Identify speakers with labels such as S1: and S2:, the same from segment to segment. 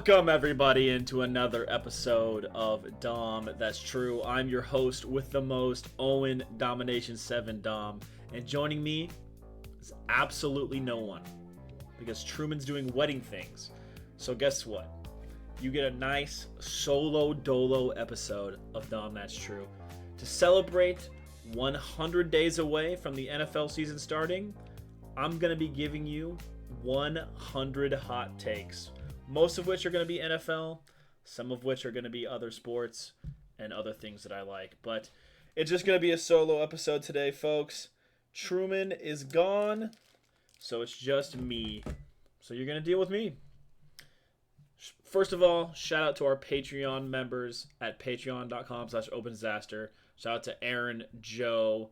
S1: Welcome, everybody, into another episode of Dahm. That's true. I'm your host with the most, Owen, Domination 7 Dahm. And joining me is absolutely no one, because Truman's doing wedding things. So guess what? You get a nice solo dolo episode of Dahm. That's true. To celebrate 100 days away from the NFL season starting, I'm going to be giving you 100 hot takes. Most of which are going to be NFL, some of which are going to be other sports and other things that I like. But it's just going to be a solo episode today, folks. Truman is gone, so it's just me. So you're going to deal with me. First of all, shout out to our Patreon members at patreon.com/opendisaster. Shout out to Aaron, Joe,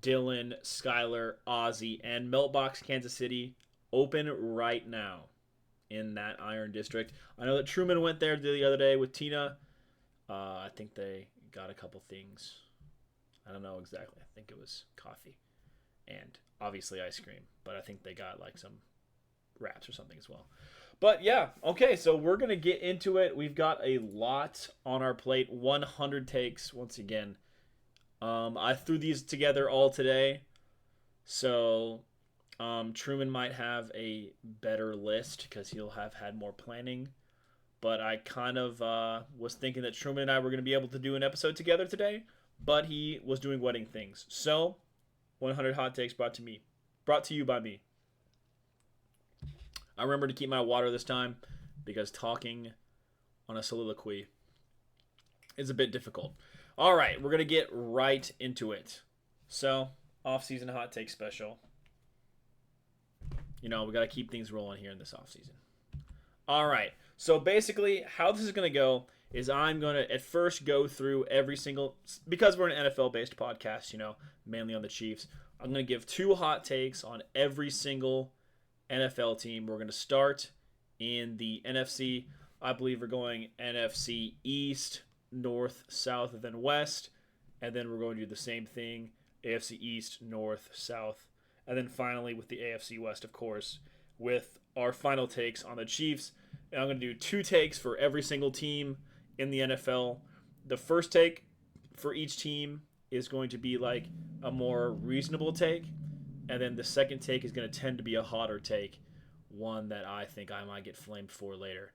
S1: Dylan, Skylar, Ozzy, and Meltbox Kansas City. Open right now in that Iron District. I know that Truman went there the other day with Tina. I think they got a couple things. I don't know exactly. I think it was coffee and obviously ice cream, but I think they got like some wraps or something as well. But yeah, okay, so we're going to get into it. We've got a lot on our plate. 100 takes once again. I threw these together all today. So Truman might have a better list because he'll have had more planning. But I kind of was thinking that Truman and I were going to be able to do an episode together today. But he was doing wedding things. So 100 hot takes brought to you by me. I remember to keep my water this time because talking on a soliloquy is a bit difficult. All right, we're going to get right into it. So, off-season hot take special. You know, we got to keep things rolling here in this off-season. All right, so basically how this is going to go is I'm going to at first go through every single, because we're an NFL-based podcast, you know, mainly on the Chiefs, I'm going to give 2 hot takes on every single NFL team. We're going to start in the NFC. I believe we're going NFC East, North, South, and then West. And then we're going to do the same thing, AFC East, North, South. And then finally with the AFC West, of course, with our final takes on the Chiefs. And I'm going to do 2 takes for every single team in the NFL. The first take for each team is going to be like a more reasonable take. And then the second take is going to tend to be a hotter take, one that I think I might get flamed for later.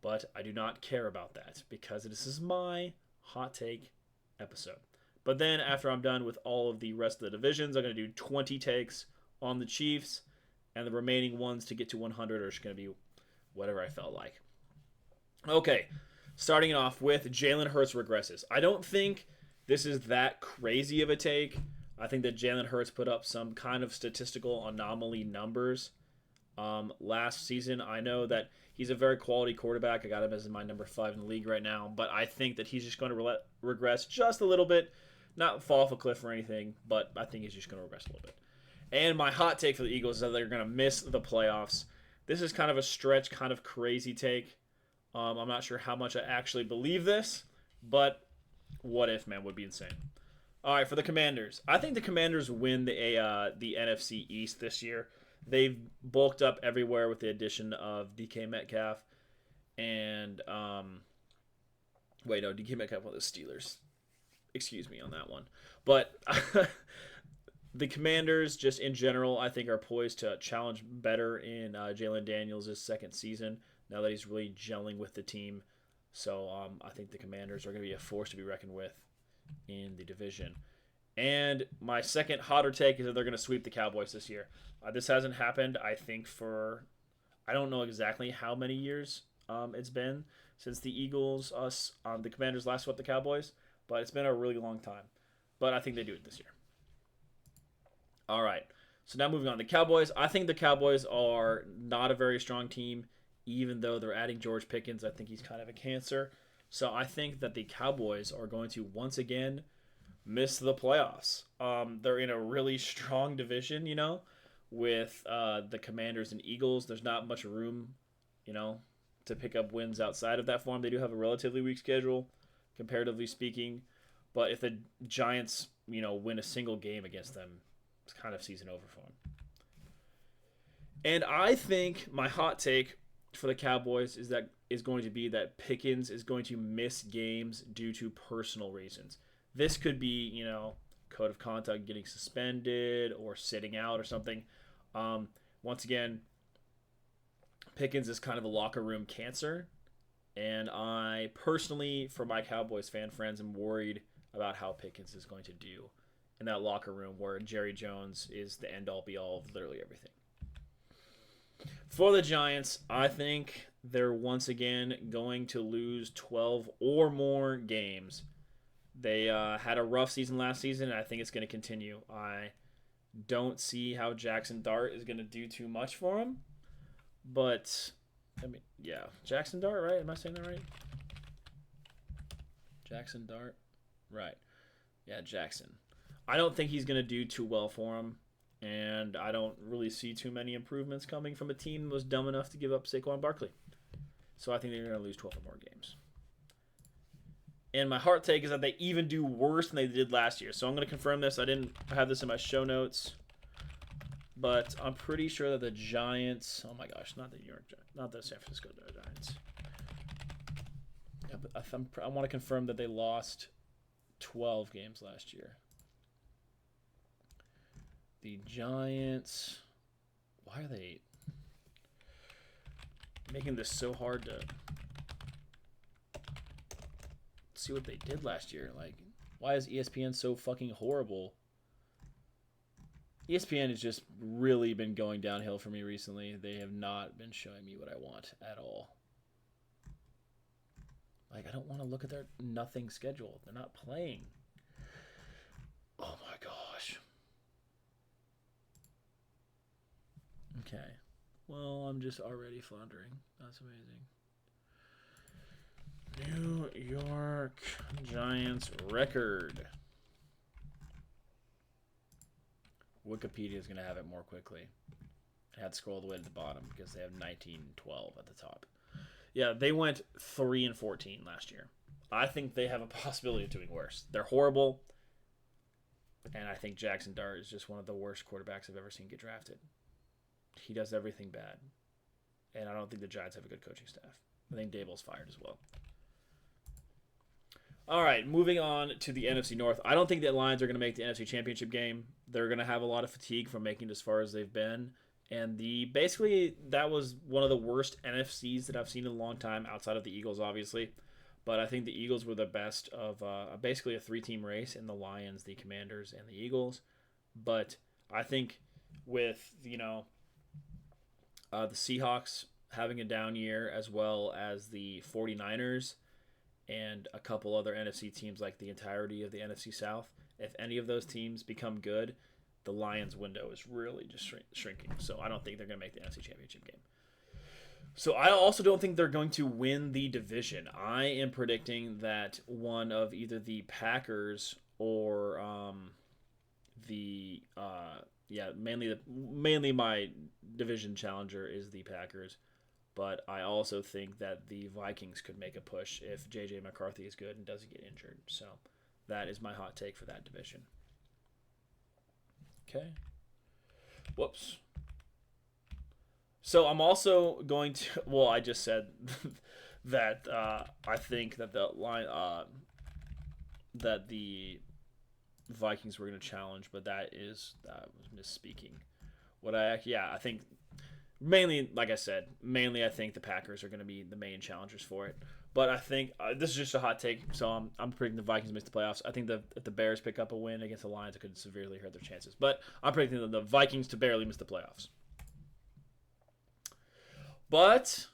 S1: But I do not care about that because this is my hot take episode. But then after I'm done with all of the rest of the divisions, I'm going to do 20 takes on the Chiefs, and the remaining ones to get to 100 are just going to be whatever I felt like. Okay, starting off with Jalen Hurts regresses. I don't think this is that crazy of a take. I think that Jalen Hurts put up some kind of statistical anomaly numbers last season. I know that he's a very quality quarterback. I got him as my number 5 in the league right now. But I think that he's just going to regress just a little bit. Not fall off a cliff or anything, but I think he's just going to regress a little bit. And my hot take for the Eagles is that they're going to miss the playoffs. This is kind of a stretch, kind of crazy take. I'm not sure how much I actually believe this, but what if, man, would be insane. All right, for the Commanders. I think the Commanders win the NFC East this year. They've bulked up everywhere with the addition of DK Metcalf. And, DK Metcalf won the Steelers. Excuse me on that one. But the Commanders, just in general, I think are poised to challenge better in Jalen Daniels' second season, now that he's really gelling with the team. So I think the Commanders are going to be a force to be reckoned with in the division. And my second hotter take is that they're going to sweep the Cowboys this year. This hasn't happened, I think, for I don't know exactly how many years it's been since the the Commanders last swept the Cowboys, but it's been a really long time. But I think they do it this year. All right, so now moving on. The Cowboys, I think the Cowboys are not a very strong team, even though they're adding George Pickens. I think he's kind of a cancer. So I think that the Cowboys are going to once again miss the playoffs. They're in a really strong division, you know, with the Commanders and Eagles. There's not much room, you know, to pick up wins outside of that form. They do have a relatively weak schedule, comparatively speaking. But if the Giants, you know, win a single game against them, it's kind of season over for them. And I think my hot take for the Cowboys is going to be that Pickens is going to miss games due to personal reasons. This could be, code of conduct getting suspended or sitting out or something. Once again, Pickens is kind of a locker room cancer, and I personally, for my Cowboys fan friends, am worried about how Pickens is going to do in that locker room where Jerry Jones is the end all be all of literally everything. For the Giants, I think they're once again going to lose 12 or more games. They had a rough season last season, and I think it's going to continue. I don't see how Jackson Dart is going to do too much for him. But, Jackson Dart, right? Am I saying that right? Jackson Dart? Right. Yeah, Jackson. I don't think he's going to do too well for him. And I don't really see too many improvements coming from a team that was dumb enough to give up Saquon Barkley. So I think they're going to lose 12 or more games. And my heart take is that they even do worse than they did last year. So I'm going to confirm this. I didn't have this in my show notes. But I'm pretty sure that the Giants... Oh my gosh, not the New York Giants. Not the San Francisco Giants. Yeah, but I want to confirm that they lost 12 games last year. The Giants... Why are they making this so hard to see what they did last year? Like, why is ESPN so fucking horrible? ESPN has just really been going downhill for me recently. They have not been showing me what I want at all. Like, I don't want to look at their nothing schedule. They're not playing. Oh my gosh. Okay. Well, I'm just already floundering. That's amazing. New York Giants record. Wikipedia is going to have it more quickly. I had to scroll all the way to the bottom because they have 19-12 at the top. Yeah, they went 3-14 last year. I think they have a possibility of doing worse. They're horrible, and I think Jackson Dart is just one of the worst quarterbacks I've ever seen get drafted. He does everything bad, and I don't think the Giants have a good coaching staff. I think Daboll's fired as well. All right, moving on to the NFC North. I don't think the Lions are going to make the NFC Championship game. They're going to have a lot of fatigue from making it as far as they've been. And basically, that was one of the worst NFCs that I've seen in a long time, outside of the Eagles, obviously. But I think the Eagles were the best of basically a three-team race in the Lions, the Commanders, and the Eagles. But I think with, the Seahawks having a down year, as well as the 49ers, and a couple other NFC teams like the entirety of the NFC South, if any of those teams become good, the Lions' window is really just shrinking. So I don't think they're going to make the NFC Championship game. So I also don't think they're going to win the division. I am predicting that one of either the Packers or mainly my division challenger is the Packers. But I also think that the Vikings could make a push if J.J. McCarthy is good and doesn't get injured. So that is my hot take for that division. Okay. Whoops. So I'm also going to... Well, I just said that I think that that the Vikings were going to challenge, but that was misspeaking. I think... Mainly, like I said, I think the Packers are going to be the main challengers for it. But I think this is just a hot take, so I'm predicting the Vikings miss the playoffs. I think that if the Bears pick up a win against the Lions, it could severely hurt their chances. But I'm predicting the Vikings to barely miss the playoffs. But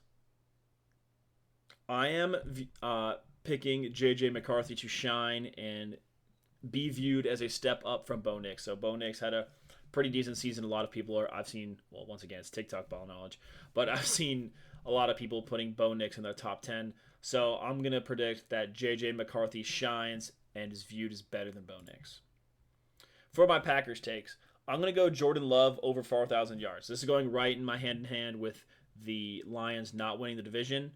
S1: I am picking J.J. McCarthy to shine and be viewed as a step up from Bo Nix. So Bo Nix had a pretty decent season. A lot of people I've seen, well, once again, it's TikTok ball knowledge, but I've seen a lot of people putting Bo Nix in their top 10. So I'm going to predict that J.J. McCarthy shines and is viewed as better than Bo Nix. For my Packers takes, I'm going to go Jordan Love over 4,000 yards. This is going right in my hand-in-hand with the Lions not winning the division.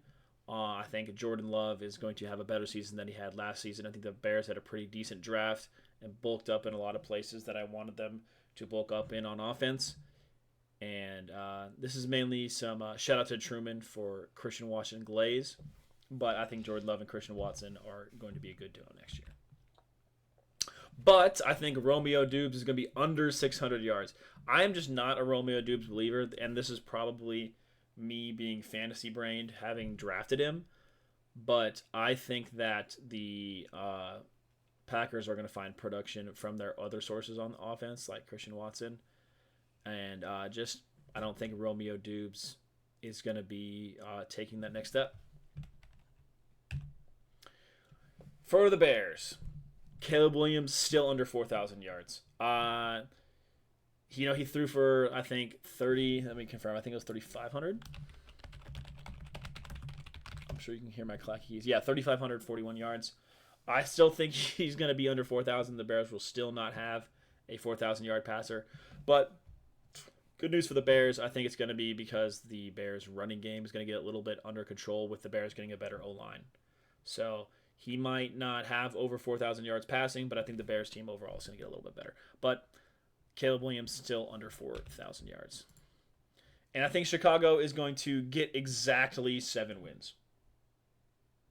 S1: I think Jordan Love is going to have a better season than he had last season. I think the Bears had a pretty decent draft and bulked up in a lot of places that I wanted them to bulk up in on offense. And this is mainly some shout out to Truman for Christian Watson Glaze. But I think Jordan Love and Christian Watson are going to be a good duo next year. But I think Romeo Dubes is going to be under 600 yards. I am just not a Romeo Dubes believer, and this is probably me being fantasy brained having drafted him. But I think that the Packers are going to find production from their other sources on the offense, like Christian Watson. And I don't think Romeo Dubes is going to be taking that next step. For the Bears, Caleb Williams still under 4,000 yards. He threw for, I think, 30. Let me confirm. I think it was 3,500. I'm sure you can hear my clacky keys. Yeah, 3,541 yards. I still think he's going to be under 4,000. The Bears will still not have a 4,000-yard passer. But good news for the Bears. I think it's going to be because the Bears' running game is going to get a little bit under control with the Bears getting a better O-line. So he might not have over 4,000 yards passing, but I think the Bears team overall is going to get a little bit better. But Caleb Williams still under 4,000 yards. And I think Chicago is going to get exactly 7 wins.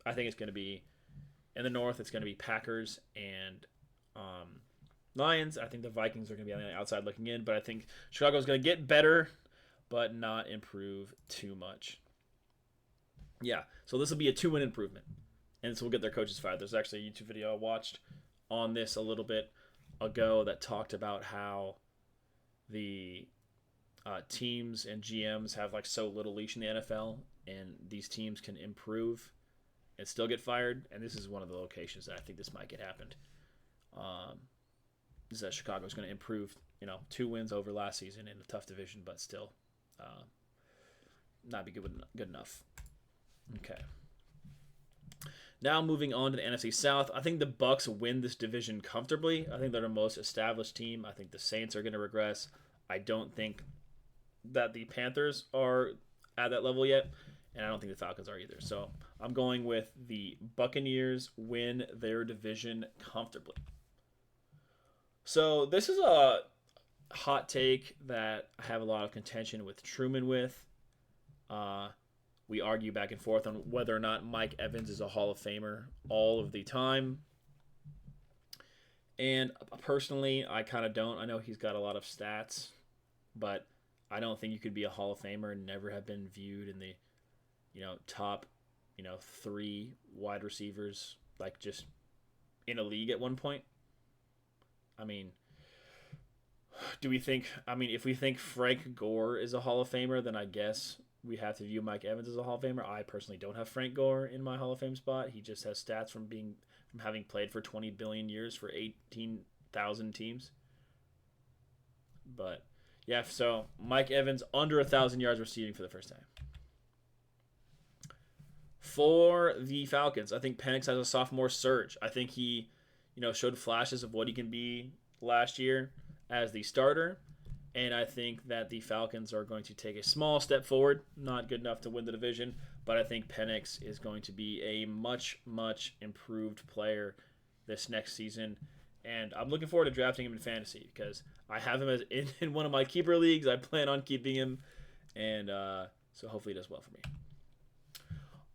S1: I think it's going to be, in the North, it's going to be Packers and Lions. I think the Vikings are going to be on the outside looking in, but I think Chicago is going to get better, but not improve too much. Yeah, so this will be a 2-win improvement. And so we'll get their coaches fired. There's actually a YouTube video I watched on this a little bit ago that talked about how the teams and GMs have like so little leash in the NFL, and these teams can improve and still get fired. And this is one of the locations that I think this might get happened. Is that Chicago's going to improve, 2 wins over last season in a tough division, but still not be good enough. Okay. Now moving on to the NFC South, I think the Bucs win this division comfortably. I think they're the most established team. I think the Saints are going to regress. I don't think that the Panthers are at that level yet, and I don't think the Falcons are either. So I'm going with the Buccaneers win their division comfortably. So this is a hot take that I have a lot of contention with Truman with. We argue back and forth on whether or not Mike Evans is a Hall of Famer all of the time. And personally, I kind of don't. I know he's got a lot of stats, but I don't think you could be a Hall of Famer and never have been viewed in the, top, 3 wide receivers, like just in a league at one point. I mean, if we think Frank Gore is a Hall of Famer, then I guess we have to view Mike Evans as a Hall of Famer. I personally don't have Frank Gore in my Hall of Fame spot. He just has stats from having played for 20 billion years for 18,000 teams. But yeah, so Mike Evans under 1,000 yards receiving for the first time. For the Falcons, I think Penix has a sophomore surge. I think he, showed flashes of what he can be last year as the starter. And I think that the Falcons are going to take a small step forward. Not good enough to win the division, but I think Penix is going to be a much, much improved player this next season. And I'm looking forward to drafting him in fantasy because I have him as in one of my keeper leagues. I plan on keeping him, and so hopefully he does well for me.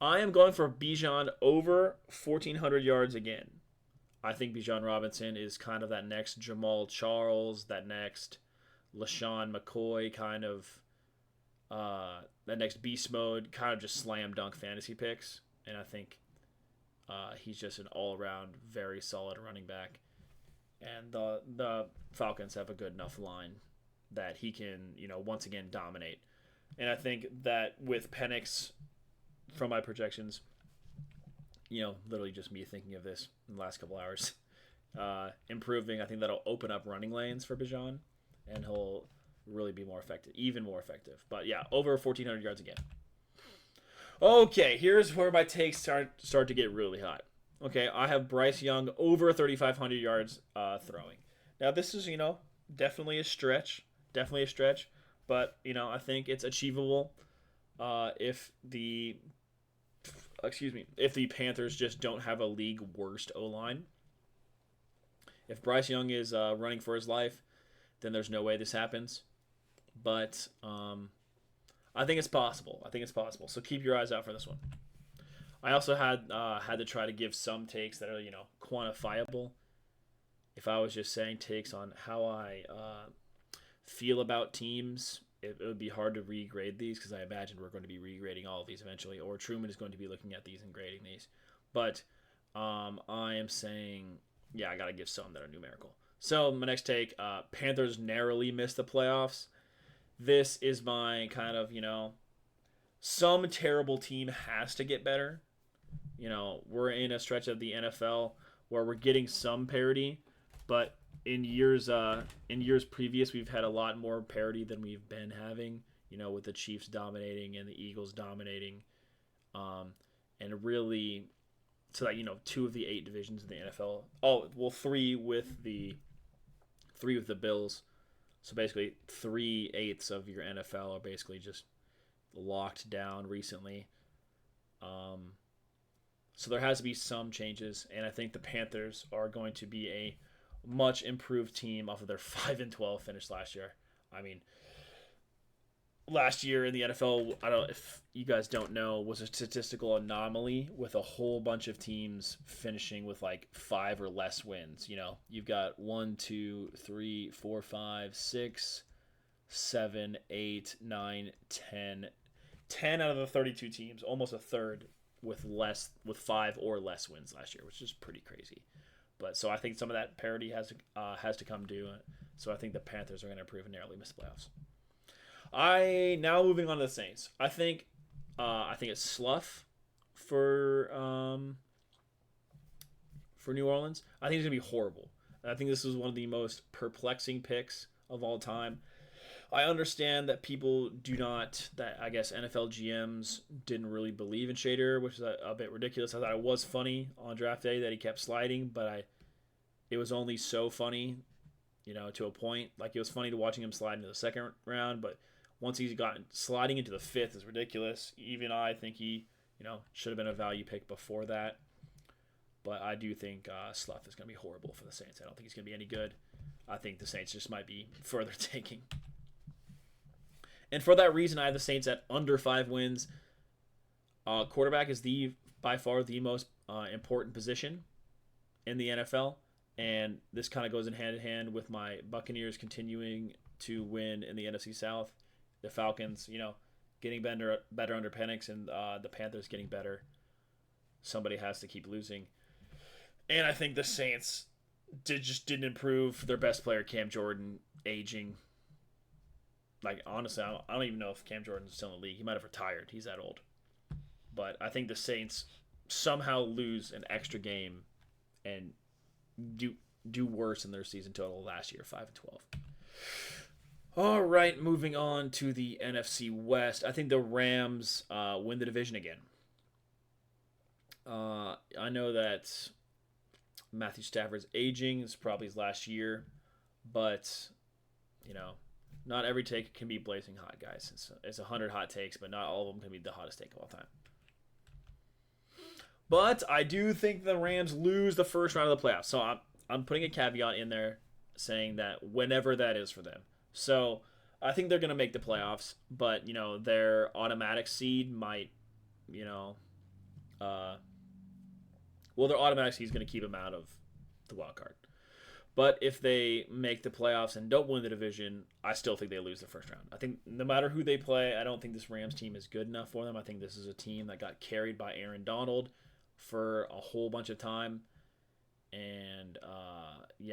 S1: I am going for Bijan over 1,400 yards again. I think Bijan Robinson is kind of that next Jamal Charles, that next LaShawn McCoy kind of, that next beast mode, kind of just slam dunk fantasy picks. And I think he's just an all-around very solid running back. And the Falcons have a good enough line that he can, once again dominate. And I think that with Penix, from my projections, literally just me thinking of this in the last couple hours, improving, I think that'll open up running lanes for Bijan, and he'll really be more effective, even more effective. But yeah, over 1,400 yards again. Okay, here's where my takes start to get really hot. Okay, I have Bryce Young over 3,500 yards throwing. Now this is, definitely a stretch, but I think it's achievable if the Panthers just don't have a league worst O-line. If Bryce Young is running for his life, then there's no way this happens. but I think it's possible. I think it's possible. So keep your eyes out for this one. I also had to try to give some takes that are quantifiable. If I was just saying takes on how I feel about teams, it would be hard to regrade these because I imagine we're going to be regrading all of these eventually, or Truman is going to be looking at these and grading these. But I am saying, yeah, I got to give some that are numerical. So my next take, Panthers narrowly missed the playoffs. This is my kind of, some terrible team has to get better. We're in a stretch of the NFL where we're getting some parity, but in years previous, we've had a lot more parity than we've been having. With the Chiefs dominating and the Eagles dominating, and really, so that two of the 8 divisions in the NFL. Oh well, three with the Bills. So basically, 3/8 of your NFL are basically just locked down recently. So there has to be some changes, and I think the Panthers are going to be a much improved team off of their 5-12 finish last year. I mean, last year in the NFL, I don't know if you guys don't know, was a statistical anomaly with a whole bunch of teams finishing with like 5 or less wins. You've got 1, 2, 3, 4, 5, 6, 7, 8, 9, 10. 10 out of the 32 teams, almost a third, with 5 or less wins last year, which is pretty crazy. But so I think some of that parity has to come due. So I think the Panthers are going to improve and narrowly miss the playoffs. Now moving on to the Saints. I think it's slough for New Orleans. I think it's gonna be horrible. I think this is one of the most perplexing picks of all time. I understand that people do not. That I guess NFL GMs didn't really believe in Shader, which is a bit ridiculous. I thought it was funny on draft day that he kept sliding, but it was only so funny, to a point. Like it was funny to watching him slide into the second round, but once he's gotten sliding into the 5th is ridiculous. Even I think he, should have been a value pick before that. But I do think Slough is going to be horrible for the Saints. I don't think he's going to be any good. I think the Saints just might be further taking. And for that reason, I have the Saints at under 5 wins. Quarterback is by far the most important position in the NFL. And this kind of goes in hand with my Buccaneers continuing to win in the NFC South. The Falcons, getting better under Penix, and the Panthers getting better. Somebody has to keep losing. And I think the Saints didn't improve. Their best player, Cam Jordan, aging. Like, honestly, I don't even know if Cam Jordan's still in the league. He might have retired. He's that old. But I think the Saints somehow lose an extra game and do worse in their season total last year, 5-12. All right, moving on to the NFC West. I think the Rams win the division again. I know that Matthew Stafford's aging. It's probably his last year. But, not every take can be blazing hot, guys. It's 100 hot takes, but not all of them can be the hottest take of all time. But I do think the Rams lose the first round of the playoffs. So I'm putting a caveat in there saying that whenever that is for them. So I think they're going to make the playoffs, but, their automatic seed might, their automatic seed is going to keep them out of the wild card. But if they make the playoffs and don't win the division, I still think they lose the first round. I think no matter who they play, I don't think this Rams team is good enough for them. I think this is a team that got carried by Aaron Donald for a whole bunch of time. And,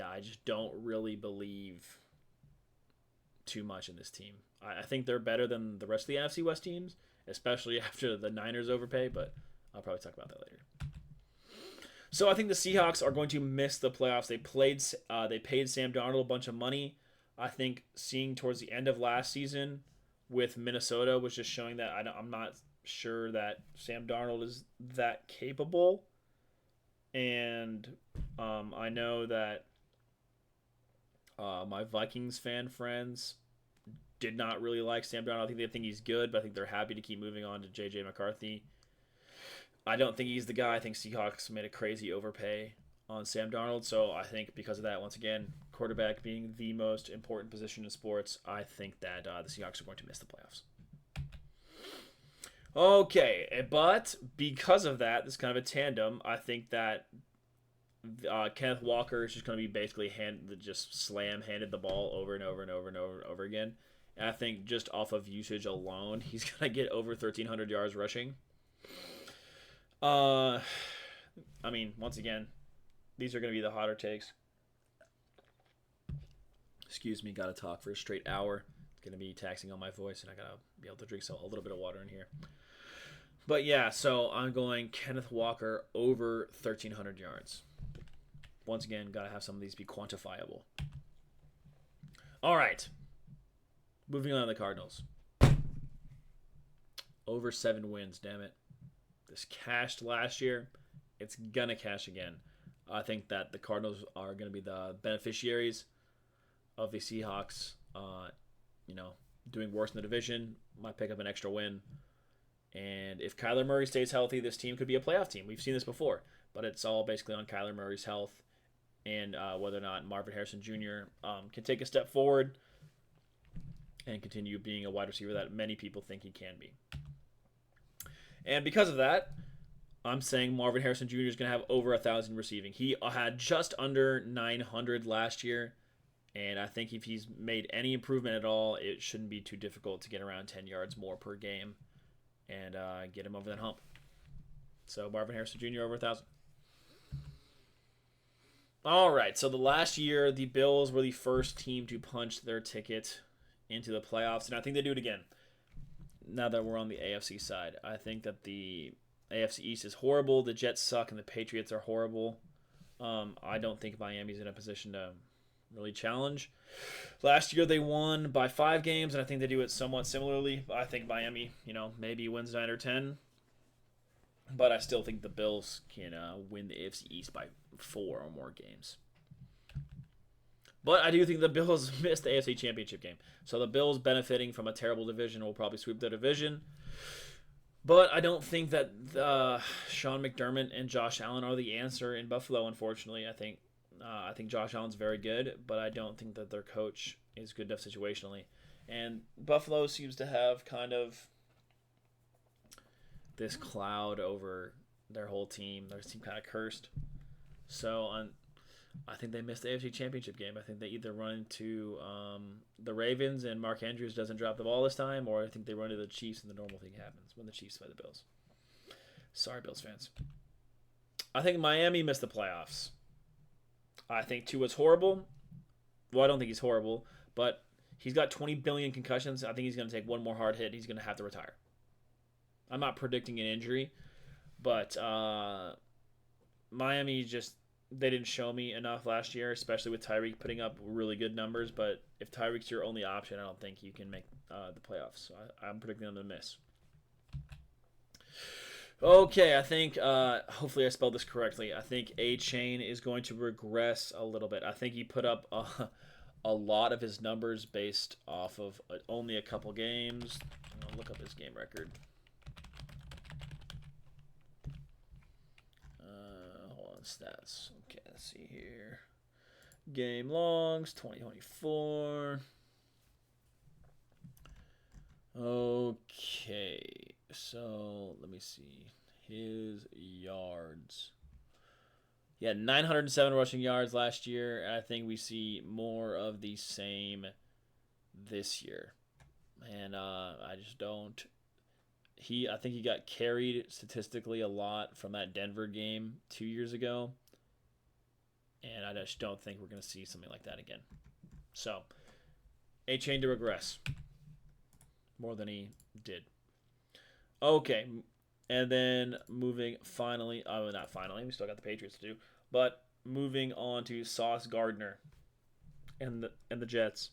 S1: I just don't really believe too much in this team. I think they're better than the rest of the NFC West teams, especially after the Niners overpay, but I'll probably talk about that later. So I think the Seahawks are going to miss the playoffs. They paid Sam Darnold a bunch of money. I think seeing towards the end of last season with Minnesota was just showing that I'm not sure that Sam Darnold is that capable. And I know that my Vikings fan friends did not really like Sam Darnold. I think they think he's good, but I think they're happy to keep moving on to J.J. McCarthy. I don't think he's the guy. I think Seahawks made a crazy overpay on Sam Darnold. So I think because of that, once again, quarterback being the most important position in sports, I think that the Seahawks are going to miss the playoffs. Okay, but because of that, this is kind of a tandem. I think that Kenneth Walker is just going to be basically handed the ball over and over and over and over and over again. And I think just off of usage alone, he's going to get over 1,300 yards rushing. I mean, once again, these are going to be the hotter takes. Excuse me, got to talk for a straight hour. It's going to be taxing on my voice, and I got to be able to drink a little bit of water in here. But yeah, so I'm going Kenneth Walker over 1,300 yards. Once again, got to have some of these be quantifiable. All right. Moving on to the Cardinals. Over 7 wins, damn it. This cashed last year. It's going to cash again. I think that the Cardinals are going to be the beneficiaries of the Seahawks, doing worse in the division. Might pick up an extra win. And if Kyler Murray stays healthy, this team could be a playoff team. We've seen this before. But it's all basically on Kyler Murray's health and whether or not Marvin Harrison Jr. Can take a step forward and continue being a wide receiver that many people think he can be. And because of that, I'm saying Marvin Harrison Jr. is going to have over 1,000 receiving. He had just under 900 last year, and I think if he's made any improvement at all, it shouldn't be too difficult to get around 10 yards more per game and get him over that hump. So Marvin Harrison Jr. over 1,000. All right, so the last year, the Bills were the first team to punch their ticket into the playoffs, and I think they do it again. Now that we're on the AFC side, I think that the AFC East is horrible, the Jets suck, and the Patriots are horrible. I don't think Miami's in a position to really challenge. Last year they won by 5 games, and I think they do it somewhat similarly. I think Miami, maybe wins 9 or 10. But I still think the Bills can win the AFC East by 4 or more games. But I do think the Bills missed the AFC Championship game. So the Bills, benefiting from a terrible division, will probably sweep their division. But I don't think that Sean McDermott and Josh Allen are the answer in Buffalo, unfortunately. I think Josh Allen's very good, but I don't think that their coach is good enough situationally. And Buffalo seems to have kind of this cloud over their whole team. Their team kind of cursed. So I think they missed the AFC Championship game. I think they either run into the Ravens and Mark Andrews doesn't drop the ball this time, or I think they run into the Chiefs and the normal thing happens when the Chiefs play the Bills. Sorry, Bills fans. I think Miami missed the playoffs. I think Tua's horrible. Well, I don't think he's horrible, but he's got 20 billion concussions. I think he's going to take one more hard hit. He's going to have to retire. I'm not predicting an injury, but Miami they didn't show me enough last year, especially with Tyreek putting up really good numbers. But if Tyreek's your only option, I don't think you can make the playoffs. So I'm predicting them to miss. Okay, I think, hopefully I spelled this correctly. I think A-Chain is going to regress a little bit. I think he put up a lot of his numbers based off of only a couple games. I'll look up his game record. Hold on, stats. Okay, let's see here. Game logs, 2024. Okay, so let me see. His yards. Yeah, 907 rushing yards last year, and I think we see more of the same this year. And I just don't. I think he got carried statistically a lot from that Denver game 2 years ago. And I just don't think we're going to see something like that again. So, A-Chain to regress more than he did. Okay, and then moving finally, not finally, we still got the Patriots to do, but moving on to Sauce Gardner and the Jets.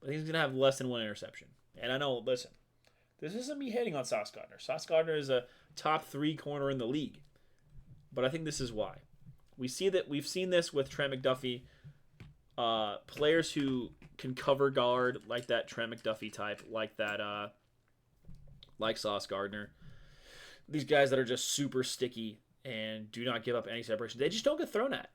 S1: I think he's going to have less than one interception. And I know, listen, this isn't me hating on Sauce Gardner. Sauce Gardner is a top 3 corner in the league. But I think this is why. We've seen this with Trent McDuffie. Players who can cover guard like that Trent McDuffie type, like that, like Sauce Gardner. These guys that are just super sticky and do not give up any separation. They just don't get thrown at.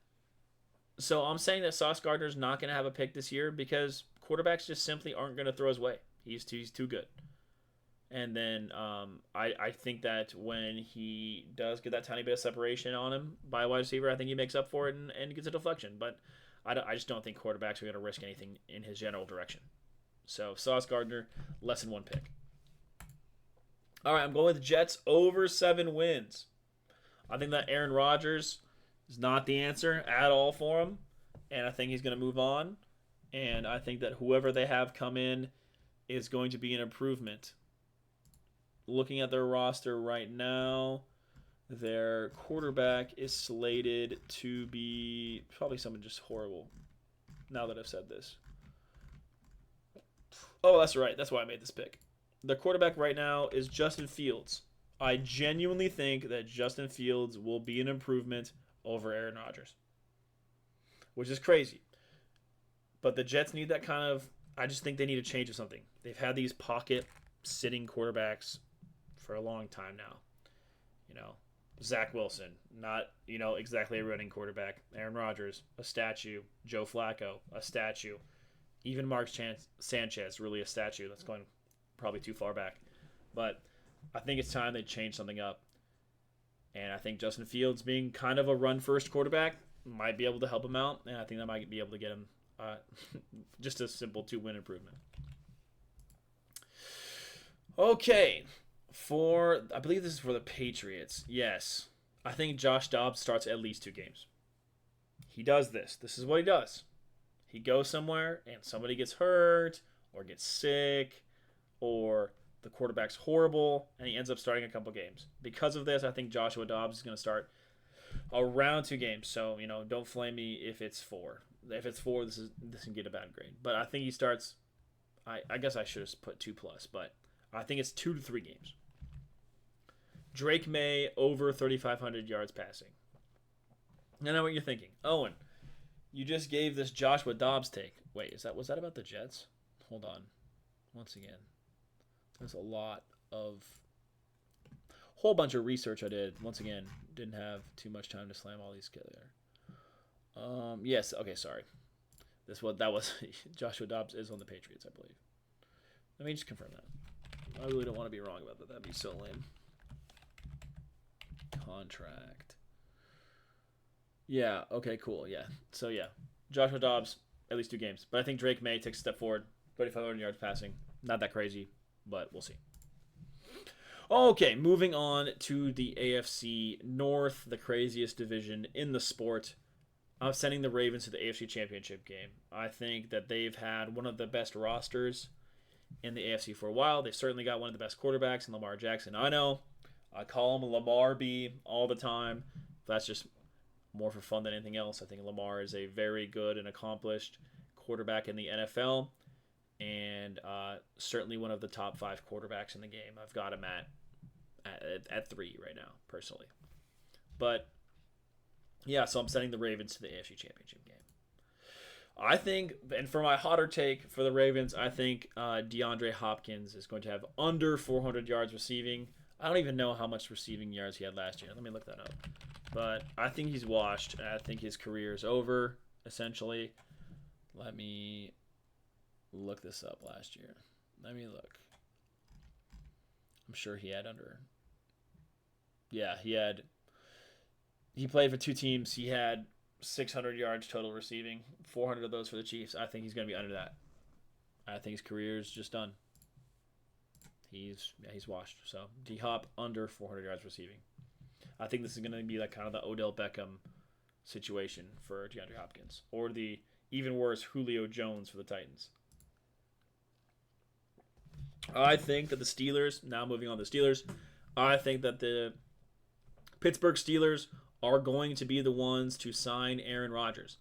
S1: So I'm saying that Sauce Gardner's not going to have a pick this year because quarterbacks just simply aren't going to throw his way. He's too good. And then I think that when he does get that tiny bit of separation on him by a wide receiver, I think he makes up for it and gets a deflection. But I just don't think quarterbacks are going to risk anything in his general direction. So Sauce Gardner, less than one pick. All right, I'm going with the Jets over 7 wins. I think that Aaron Rodgers is not the answer at all for him. And I think he's going to move on. And I think that whoever they have come in is going to be an improvement. Looking at their roster right now, their quarterback is slated to be probably someone just horrible. Now that I've said this. Oh, that's right. That's why I made this pick. Their quarterback right now is Justin Fields. I genuinely think that Justin Fields will be an improvement over Aaron Rodgers, which is crazy. But the Jets need that kind of. I just think they need a change of something. They've had these pocket sitting quarterbacks for a long time now. Zach Wilson, not, exactly a running quarterback. Aaron Rodgers, a statue. Joe Flacco, a statue. Even Mark Sanchez, really a statue. That's going probably too far back. But I think it's time they change something up. And I think Justin Fields being kind of a run-first quarterback might be able to help him out. And I think that might be able to get him just a simple 2-win improvement. Okay. I believe this is for the Patriots. Yes. I think Josh Dobbs starts at least 2 games. He does this. This is what he does. He goes somewhere and somebody gets hurt or gets sick or the quarterback's horrible and he ends up starting a couple games. Because of this, I think Joshua Dobbs is going to start around 2 games. So, don't flame me if it's 4. If it's 4, this can get a bad grade. But I think he starts, I guess I should have put 2+, but I think it's 2 to 3 games. Drake May over 3,500 yards passing. I know what you're thinking. Owen, you just gave this Joshua Dobbs take. Wait, was that about the Jets? Hold on. Once again, there's a whole bunch of research I did. Once again, didn't have too much time to slam all these together. Yes. Okay. Sorry. That was Joshua Dobbs is on the Patriots, I believe. Let me just confirm that. I really don't want to be wrong about that. That'd be so lame. Contract. Yeah. Okay. Cool. Yeah. So yeah, Joshua Dobbs at least 2 games, but I think Drake May takes a step forward. 3,500 yards passing. Not that crazy, but we'll see. Okay, moving on to the AFC North, the craziest division in the sport. I'm sending the Ravens to the AFC Championship game. I think that they've had one of the best rosters in the AFC for a while. They've certainly got one of the best quarterbacks in Lamar Jackson. I know. I call him Lamar B all the time. That's just more for fun than anything else. I think Lamar is a very good and accomplished quarterback in the NFL and certainly one of the top 5 quarterbacks in the game. I've got him at 3 right now, personally. But, yeah, so I'm sending the Ravens to the AFC Championship game. I think, and for my hotter take for the Ravens, I think DeAndre Hopkins is going to have under 400 yards receiving. I don't even know how much receiving yards he had last year. Let me look that up. But I think he's washed. I think his career is over, essentially. Let me look this up last year. Let me look. I'm sure he had under. Yeah, he played for 2 teams. He had 600 yards total receiving, 400 of those for the Chiefs. I think he's going to be under that. I think his career is just done. He's washed. So D-Hop under 400 yards receiving. I think this is going to be like kind of the Odell Beckham situation for DeAndre Hopkins, or the even worse Julio Jones for the Titans. I think that the Steelers, now moving on to the Steelers, I think that the Pittsburgh Steelers are going to be the ones to sign Aaron Rodgers.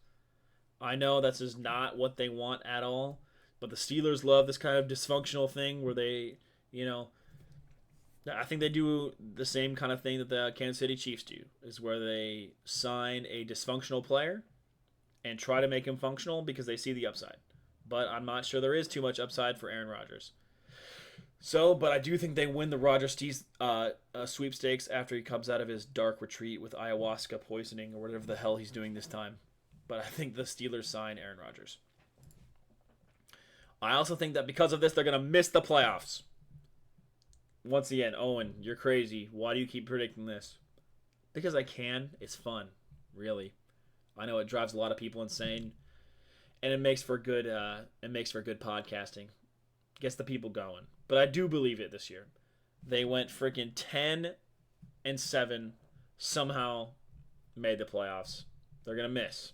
S1: I know this is not what they want at all, but the Steelers love this kind of dysfunctional thing where they, I think they do the same kind of thing that the Kansas City Chiefs do, is where they sign a dysfunctional player and try to make him functional because they see the upside. But I'm not sure there is too much upside for Aaron Rodgers. But I do think they win the Rodgers sweepstakes after he comes out of his dark retreat with ayahuasca poisoning or whatever the hell he's doing this time. but I think the Steelers sign Aaron Rodgers. I also think that because of this, they're going to miss the playoffs. Once again, Owen, you're crazy. Why do you keep predicting this? Because I can. It's fun, really. I know it drives a lot of people insane, and it makes for good. Podcasting. Gets the people going. But I do believe it this year. They went freaking 10-7. Somehow made the playoffs. They're gonna miss.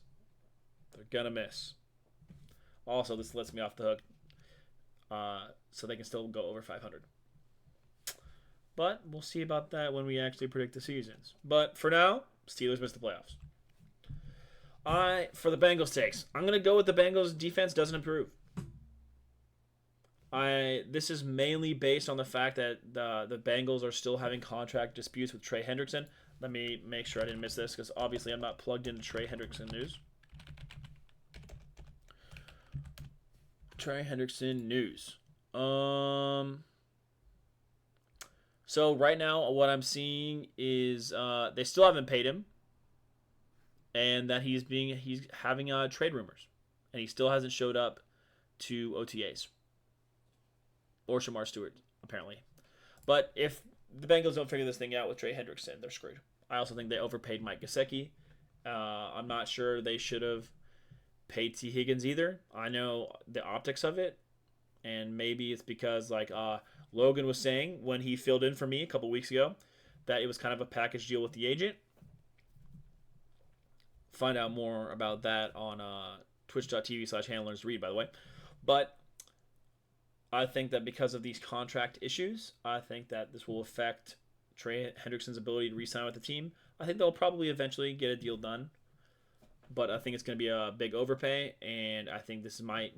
S1: Also, this lets me off the hook, so they can still go over 500. But we'll see about that when we actually predict the seasons. But for now, Steelers miss the playoffs. For the Bengals takes, I'm gonna go with the Bengals defense doesn't improve. This is mainly based on the fact that the Bengals are still having contract disputes with Trey Hendrickson. Let me make sure I didn't miss this because obviously I'm not plugged into Trey Hendrickson news. Trey Hendrickson news. So right now what I'm seeing is they still haven't paid him, and that he's having trade rumors, and he still hasn't showed up to OTAs or Shamar Stewart apparently. But if the Bengals don't figure this thing out with Trey Hendrickson, they're screwed. I also think they overpaid Mike Gesicki. I'm not sure they should have paid T. Higgins either. I know the optics of it, and maybe it's because Logan was saying when he filled in for me a couple weeks ago that it was kind of a package deal with the agent. Find out more about that on twitch.tv/handlersread, by the way. But I think that because of these contract issues, I think that this will affect Trey Hendrickson's ability to re-sign with the team. I think they'll probably eventually get a deal done, but I think it's going to be a big overpay, and I think this might,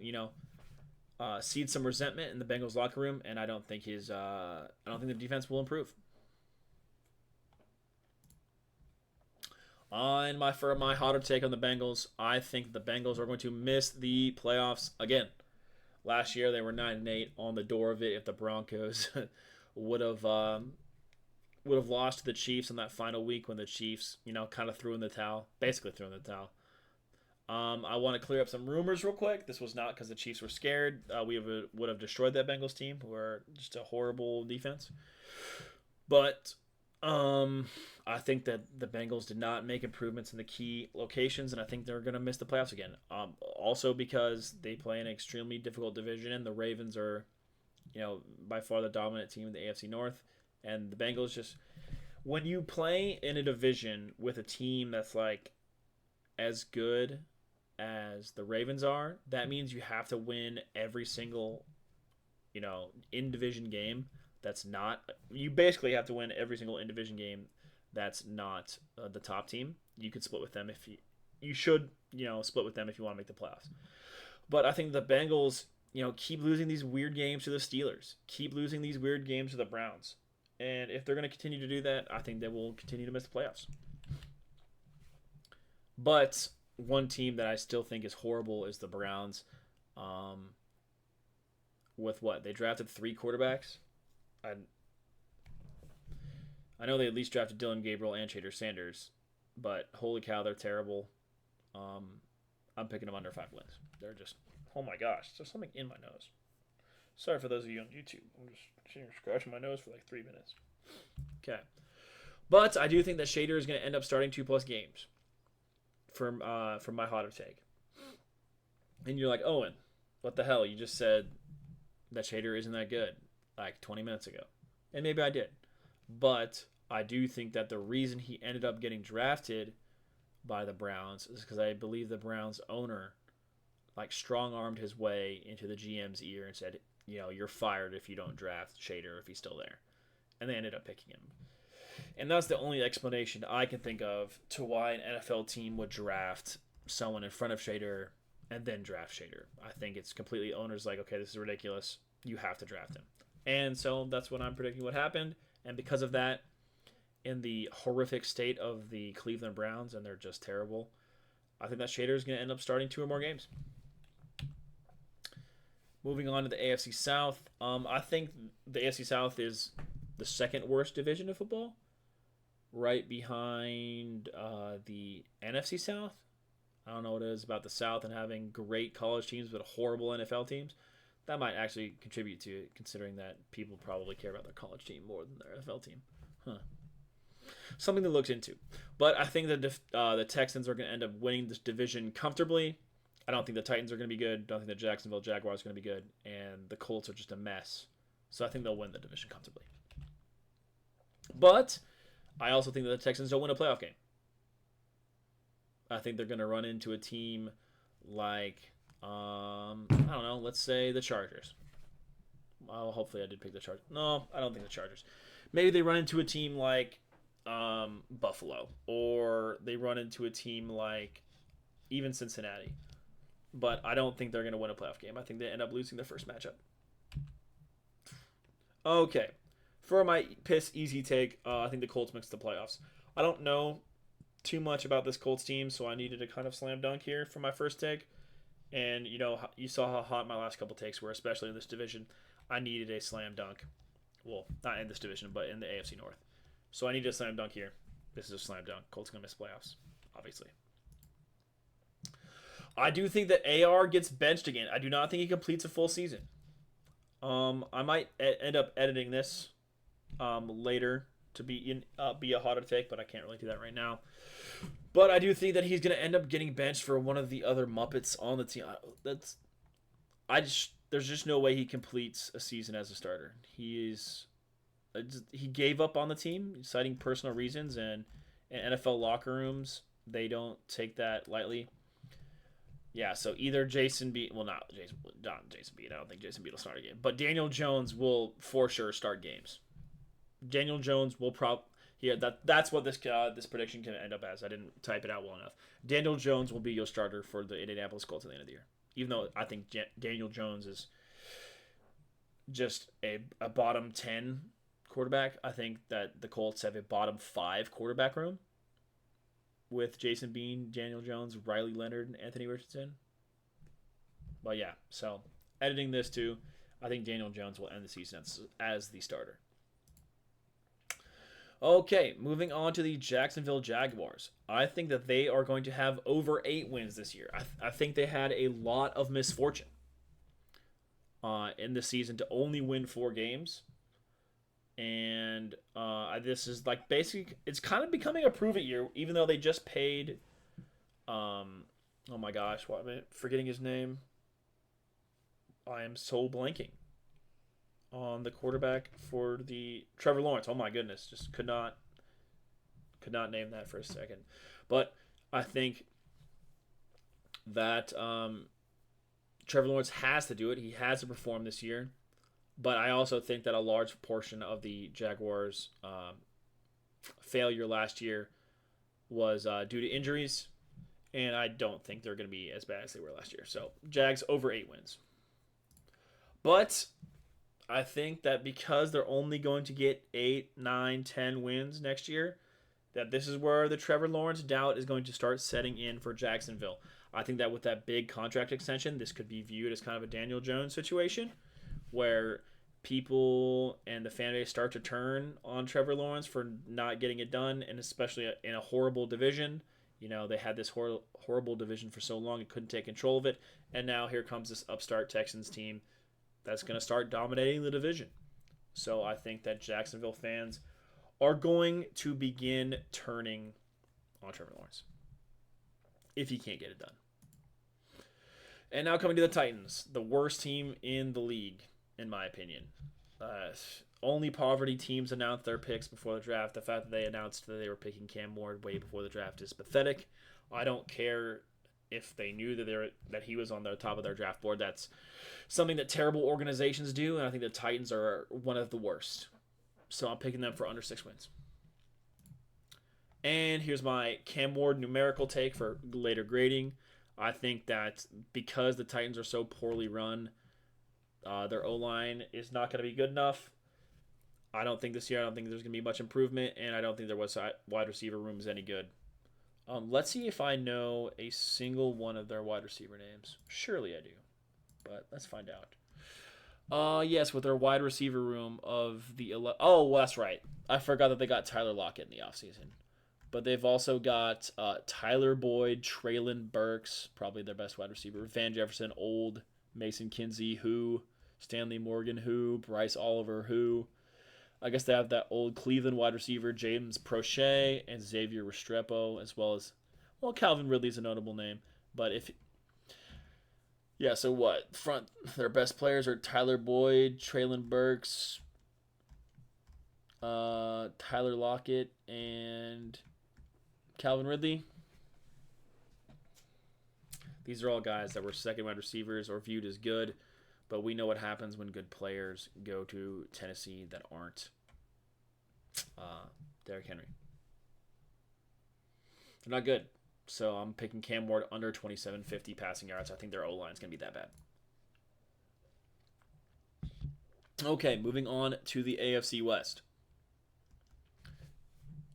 S1: seed some resentment in the Bengals locker room, and I don't think the defense will improve. For my hotter take on the Bengals, I think the Bengals are going to miss the playoffs again. Last year they were 9-8 on the door of it. If the Broncos would have lost to the Chiefs in that final week when the Chiefs, kind of basically threw in the towel. I want to clear up some rumors real quick. This was not because the Chiefs were scared. We would have destroyed that Bengals team, who are just a horrible defense. But I think that the Bengals did not make improvements in the key locations, and I think they're going to miss the playoffs again. Also because they play an extremely difficult division, and the Ravens are, by far the dominant team in the AFC North, and the Bengals just, when you play in a division with a team that's as good as the Ravens are, that means you have to win every single, in-division game. You basically have to win every single in-division game that's not the top team. You could split with them you should split with them if you want to make the playoffs. But I think the Bengals, keep losing these weird games to the Steelers, keep losing these weird games to the Browns. And if they're going to continue to do that, I think they will continue to miss the playoffs. But one team that I still think is horrible is the Browns. With what? They drafted 3 quarterbacks. I know they at least drafted Dylan Gabriel and Shader Sanders, but holy cow, they're terrible. I'm picking them under 5 wins. They're just, oh my gosh, there's something in my nose. Sorry for those of you on YouTube. I'm just sitting here scratching my nose for 3 minutes. Okay. But I do think that Shader is going to end up starting 2+ games from my hotter take. And you're like, Owen, what the hell? You just said that Shader isn't that good 20 minutes ago. And maybe I did. But I do think that the reason he ended up getting drafted by the Browns is because I believe the Browns owner strong-armed his way into the GM's ear and said, you're fired if you don't draft Shader if he's still there. And they ended up picking him. And that's the only explanation I can think of to why an NFL team would draft someone in front of Shader and then draft Shader. I think it's completely owners okay, this is ridiculous. You have to draft him. And so that's what I'm predicting what happened. And because of that, in the horrific state of the Cleveland Browns, and they're just terrible, I think that Shader is going to end up starting 2 or more games. Moving on to the AFC South, I think the AFC South is the second worst division of football, right behind the NFC South. don't know what it is about the South and having great college teams but horrible NFL teams. That might actually contribute to it, considering that people probably care about their college team more than their NFL team. Huh. Something to look into. But I think that the Texans are going to end up winning this division comfortably. I don't think the Titans are going to be good. I don't think the Jacksonville Jaguars are going to be good. And the Colts are just a mess. So I think they'll win the division comfortably. But I also think that the Texans don't win a playoff game. I think they're going to run into a team like, I don't know, let's say the Chargers. Well, hopefully I did pick the Chargers. No, I don't think the Chargers. Maybe they run into a team like Buffalo, or they run into a team like even Cincinnati. But I don't think they're going to win a playoff game. I think they end up losing their first matchup. Okay. For my piss easy take, I think the Colts makes the playoffs. I don't know too much about this Colts team, so I needed to kind of slam dunk here for my first take. And, you saw how hot my last couple takes were, especially in this division. I needed a slam dunk. Well, not in this division, but in the AFC North. So I needed a slam dunk here. This is a slam dunk. Colts going to miss playoffs, obviously. I do think that AR gets benched again. I do not think he completes a full season. I might end up editing this later to be a hotter take, but I can't really do that right now. But I do think that he's going to end up getting benched for one of the other Muppets on the team. There's just no way he completes a season as a starter. He gave up on the team, citing personal reasons, and in NFL locker rooms, they don't take that lightly. Yeah, so either Jason Beat, well, not Jason Beat. I don't think Jason Beat will start a game, but Daniel Jones will for sure start games. Daniel Jones will that's what this prediction can end up as. I didn't type it out well enough. Daniel Jones will be your starter for the Indianapolis Colts at the end of the year. Even though I think Daniel Jones is just a bottom 10 quarterback, I think that the Colts have a bottom 5 quarterback room with Jason Bean, Daniel Jones, Riley Leonard, and Anthony Richardson. But yeah, so editing this too, I think Daniel Jones will end the season as the starter. Okay, moving on to the Jacksonville Jaguars. I think that they are going to have over 8 wins this year. I think they had a lot of misfortune in the season to only win 4 games. And this is like basically, it's kind of becoming a prove it year, even though they just paid, oh my gosh, what am I forgetting his name? I am so blanking on the quarterback for the Trevor Lawrence. Oh my goodness, just could not name that for a second. But I think that Trevor Lawrence has to do it. He has to perform this year. But I also think that a large portion of the Jaguars' failure last year was due to injuries, and I don't think they're going to be as bad as they were last year. So, Jags over 8 wins. But I think that because they're only going to get 8, 9, 10 wins next year, that this is where the Trevor Lawrence doubt is going to start setting in for Jacksonville. I think that with that big contract extension, this could be viewed as kind of a Daniel Jones situation, where people and the fan base start to turn on Trevor Lawrence for not getting it done, and especially in a horrible division. They had this horrible division for so long and couldn't take control of it, and now here comes this upstart Texans team that's going to start dominating the division. So I think that Jacksonville fans are going to begin turning on Trevor Lawrence if he can't get it done. And now coming to the Titans, the worst team in the league, in my opinion. Only poverty teams announced their picks before the draft. The fact that they announced that they were picking Cam Ward way before the draft is pathetic. I don't care if they knew that he was on the top of their draft board. That's something that terrible organizations do, and I think the Titans are one of the worst. So I'm picking them for under 6 wins. And here's my Cam Ward numerical take for later grading. I think that because the Titans are so poorly run, their O-line is not going to be good enough. I don't think this year, there's going to be much improvement, and I don't think their wide receiver room is any good. Let's see if I know a single one of their wide receiver names. Surely I do, but let's find out. Yes, with their wide receiver room of the... Oh, well, that's right. I forgot that they got Tyler Lockett in the offseason. But they've also got Tyler Boyd, Traylon Burks, probably their best wide receiver, Van Jefferson, Old, Mason Kinsey, who, Stanley Morgan, who, Bryce Oliver, who. I guess they have that old Cleveland wide receiver, James Prochet, and Xavier Restrepo, as well as, well, Calvin Ridley's a notable name. But if, yeah, so what? Their best players are Tyler Boyd, Traylon Burks, Tyler Lockett, and Calvin Ridley. These are all guys that were second wide receivers or viewed as good, but we know what happens when good players go to Tennessee that aren't Derrick Henry. They're not good. So I'm picking Cam Ward under 2750 passing yards. I think their O-line is going to be that bad. Okay, moving on to the AFC West.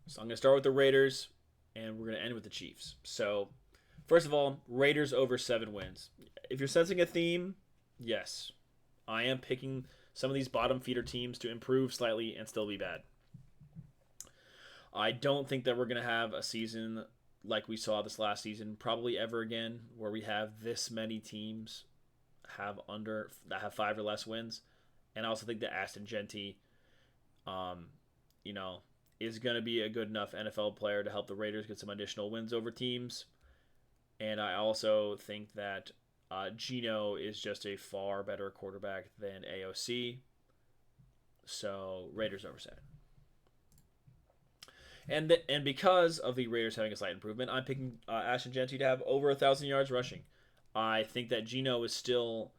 S1: So I'm going to start with the Raiders, and we're going to end with the Chiefs. So, first of all, Raiders over 7 wins. If you're sensing a theme, yes. I am picking some of these bottom feeder teams to improve slightly and still be bad. I don't think that we're going to have a season like we saw this last season, probably ever again, where we have this many teams that have 5 or less wins. And I also think that Ashton Genty, is going to be a good enough NFL player to help the Raiders get some additional wins over teams. And I also think that Geno is just a far better quarterback than AOC. So Raiders over 7. And because of the Raiders having a slight improvement, I'm picking Ashton Genty to have over 1,000 yards rushing. I think that Geno is still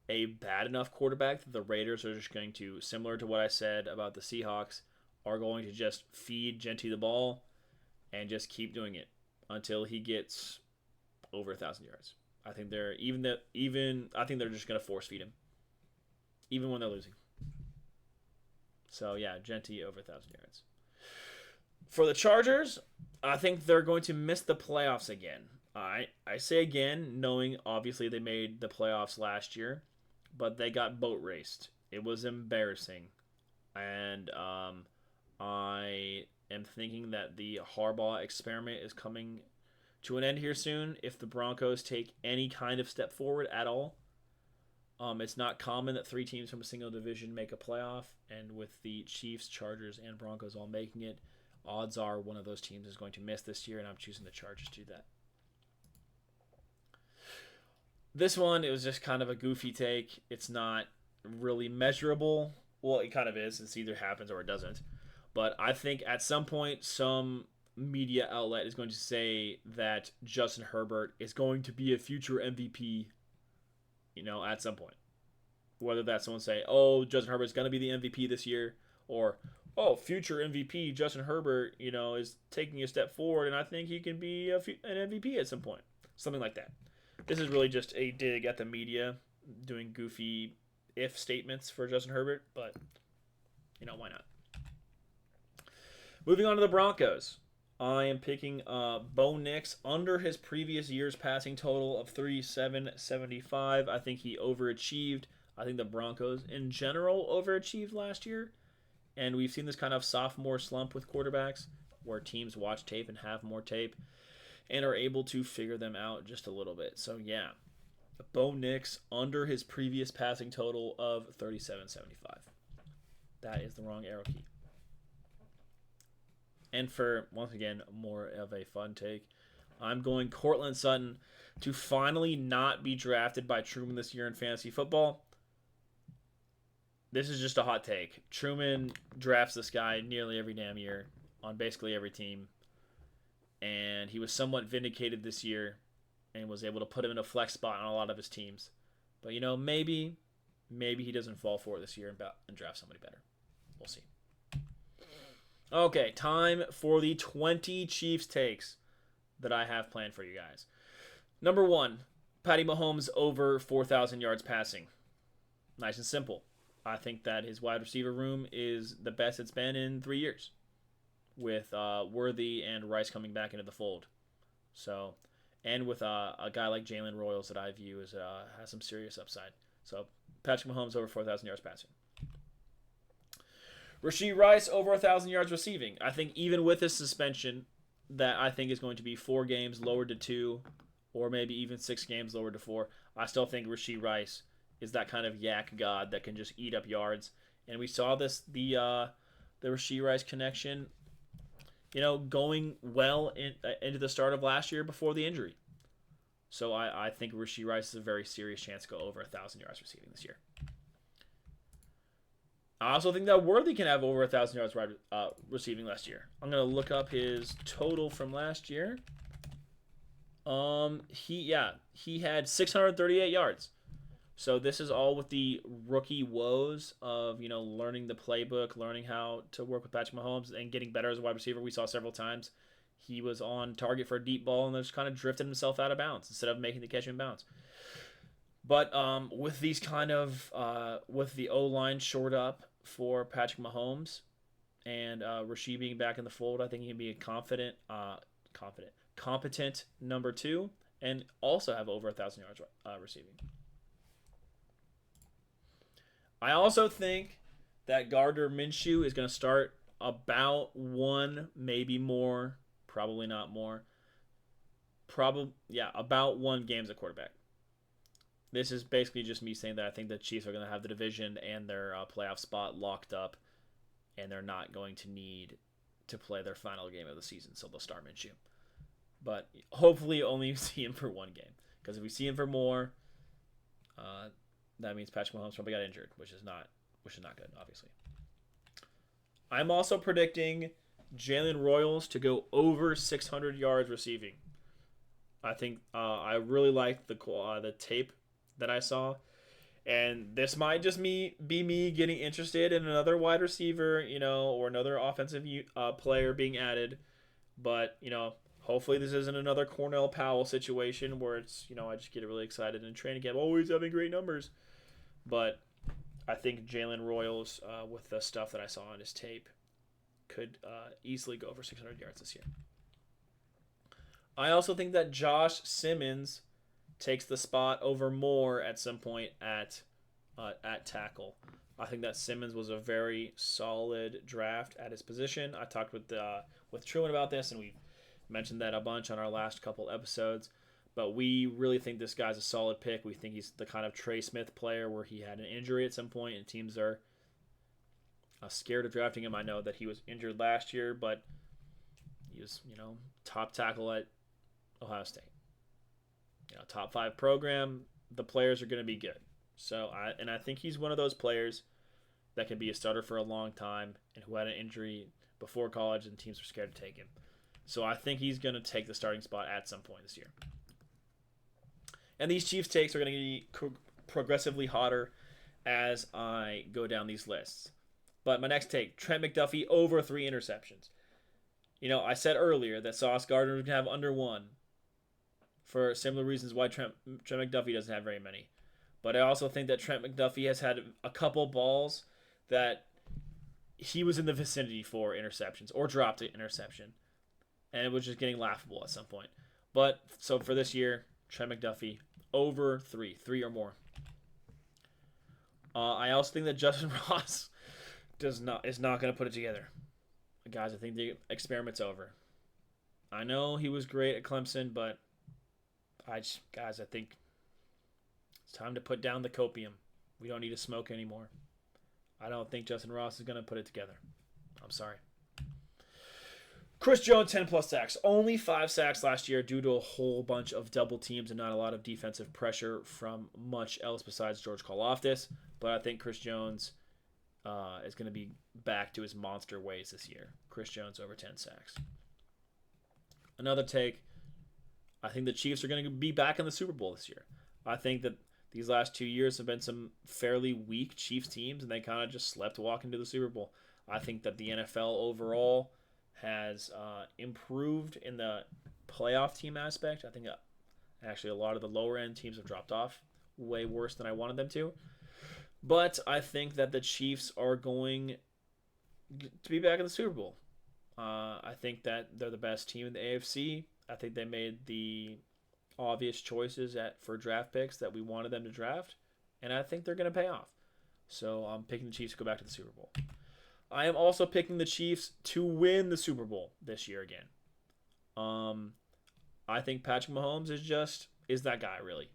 S1: a bad enough quarterback that the Raiders are just going to, similar to what I said about the Seahawks, are going to just feed Genty the ball and just keep doing it until he gets over 1,000 yards. I think they're I think they're just going to force feed him, even when they're losing. So yeah, Genty over 1,000 yards. For the Chargers, I think they're going to miss the playoffs again. I say again, knowing obviously they made the playoffs last year, but they got boat raced. It was embarrassing. And I am thinking that the Harbaugh experiment is coming to an end here soon if the Broncos take any kind of step forward at all. It's not common that 3 teams from a single division make a playoff, and with the Chiefs, Chargers, and Broncos all making it, odds are one of those teams is going to miss this year, and I'm choosing the Chargers to do that. This one, it was just kind of a goofy take. It's not really measurable. Well, it kind of is. It either happens or it doesn't. But I think at some point, some media outlet is going to say that Justin Herbert is going to be a future MVP, at some point. Whether that's someone say, oh, Justin Herbert's going to be the MVP this year, or, oh, future MVP Justin Herbert, is taking a step forward, and I think he can be an MVP at some point. Something like that. This is really just a dig at the media doing goofy if statements for Justin Herbert, but, why not? Moving on to the Broncos. I am picking Bo Nix under his previous year's passing total of 3,775. I think he overachieved. I think the Broncos in general overachieved last year. And we've seen this kind of sophomore slump with quarterbacks where teams watch tape and have more tape and are able to figure them out just a little bit. So, yeah, Bo Nix under his previous passing total of 3,775. That is the wrong arrow key. And for, once again, more of a fun take, I'm going Courtland Sutton to finally not be drafted by Truman this year in fantasy football. This is just a hot take. Truman drafts this guy nearly every damn year on basically every team. And he was somewhat vindicated this year and was able to put him in a flex spot on a lot of his teams. But, maybe he doesn't fall for it this year and draft somebody better. We'll see. Okay, time for the 20 Chiefs takes that I have planned for you guys. Number 1, Patty Mahomes over 4,000 yards passing. Nice and simple. I think that his wide receiver room is the best it's been in 3 years, with Worthy and Rice coming back into the fold. So, and with a guy like Jalen Royals that I view as has some serious upside. So, Patrick Mahomes over 4,000 yards passing. Rashee Rice over 1,000 yards receiving. I think even with his suspension, that I think is going to be 4 games lowered to 2, or maybe even 6 games lowered to 4. I still think Rashee Rice is that kind of yak god that can just eat up yards. And we saw this the Rashee Rice connection, going well into the start of last year before the injury. So I think Rashee Rice is a very serious chance to go over 1,000 yards receiving this year. I also think that Worthy can have over 1,000 yards receiving last year. I'm gonna look up his total from last year. He had 638 yards. So this is all with the rookie woes of learning the playbook, learning how to work with Patrick Mahomes, and getting better as a wide receiver. We saw several times he was on target for a deep ball and just kind of drifted himself out of bounds instead of making the catch in bounds. But with these with the O-line shored up for Patrick Mahomes and Rashee being back in the fold, I think he can be a competent number 2 and also have over 1,000 yards receiving. I also think that Gardner Minshew is going to start about 1, maybe more, probably not more. About 1 game as a quarterback. This is basically just me saying that I think the Chiefs are going to have the division and their playoff spot locked up, and they're not going to need to play their final game of the season, so they'll start Minshew. But hopefully only see him for 1 game, because if we see him for more, that means Patrick Mahomes probably got injured, which is not good, obviously. I'm also predicting Jalen Royals to go over 600 yards receiving. I think I really liked the tape that I saw, and this might just be me getting interested in another wide receiver, or another offensive player being added. But hopefully this isn't another Cornell Powell situation where it's I just get really excited in training camp, always having great numbers. But I think Jalen Royals, with the stuff that I saw on his tape, could easily go over 600 yards this year. I also think that Josh Simmons takes the spot over Moore at some point at tackle. I think that Simmons was a very solid draft at his position. I talked with Truman about this, and we mentioned that a bunch on our last couple episodes. But we really think this guy's a solid pick. We think he's the kind of Trey Smith player where he had an injury at some point, and teams are scared of drafting him. I know that he was injured last year, but he was, top tackle at Ohio State. Top 5 program. The players are going to be good. So I think he's one of those players that can be a starter for a long time and who had an injury before college, and teams were scared to take him. So I think he's going to take the starting spot at some point this year. And these Chiefs takes are going to be progressively hotter as I go down these lists. But my next take, Trent McDuffie over 3 interceptions. I said earlier that Sauce Gardner was going to have under 1 for similar reasons why Trent McDuffie doesn't have very many. But I also think that Trent McDuffie has had a couple balls that he was in the vicinity for interceptions or dropped an interception. And it was just getting laughable at some point. But so for this year, Trent McDuffie over 3 or more. I also think that Justin Ross is not going to put it together. Guys, I think the experiment's over. I know he was great at Clemson, but I think it's time to put down the copium. We don't need to smoke anymore. I don't think Justin Ross is going to put it together. I'm sorry. Chris Jones, 10-plus sacks. Only 5 sacks last year due to a whole bunch of double teams and not a lot of defensive pressure from much else besides George Karlaftis. But I think Chris Jones is going to be back to his monster ways this year. Chris Jones over 10 sacks. Another take, I think the Chiefs are going to be back in the Super Bowl this year. I think that these last 2 years have been some fairly weak Chiefs teams, and they kind of just slept walking to the Super Bowl. I think that the NFL overall has improved in the playoff team aspect. I think actually a lot of the lower end teams have dropped off way worse than I wanted them to. But I think that the Chiefs are going to be back in the Super Bowl. I think that they're the best team in the AFC. I think they made the obvious choices for draft picks that we wanted them to draft, and I think they're going to pay off. So I'm picking the Chiefs to go back to the Super Bowl. I am also picking the Chiefs to win the Super Bowl this year again. Um, I think Patrick Mahomes is that guy really.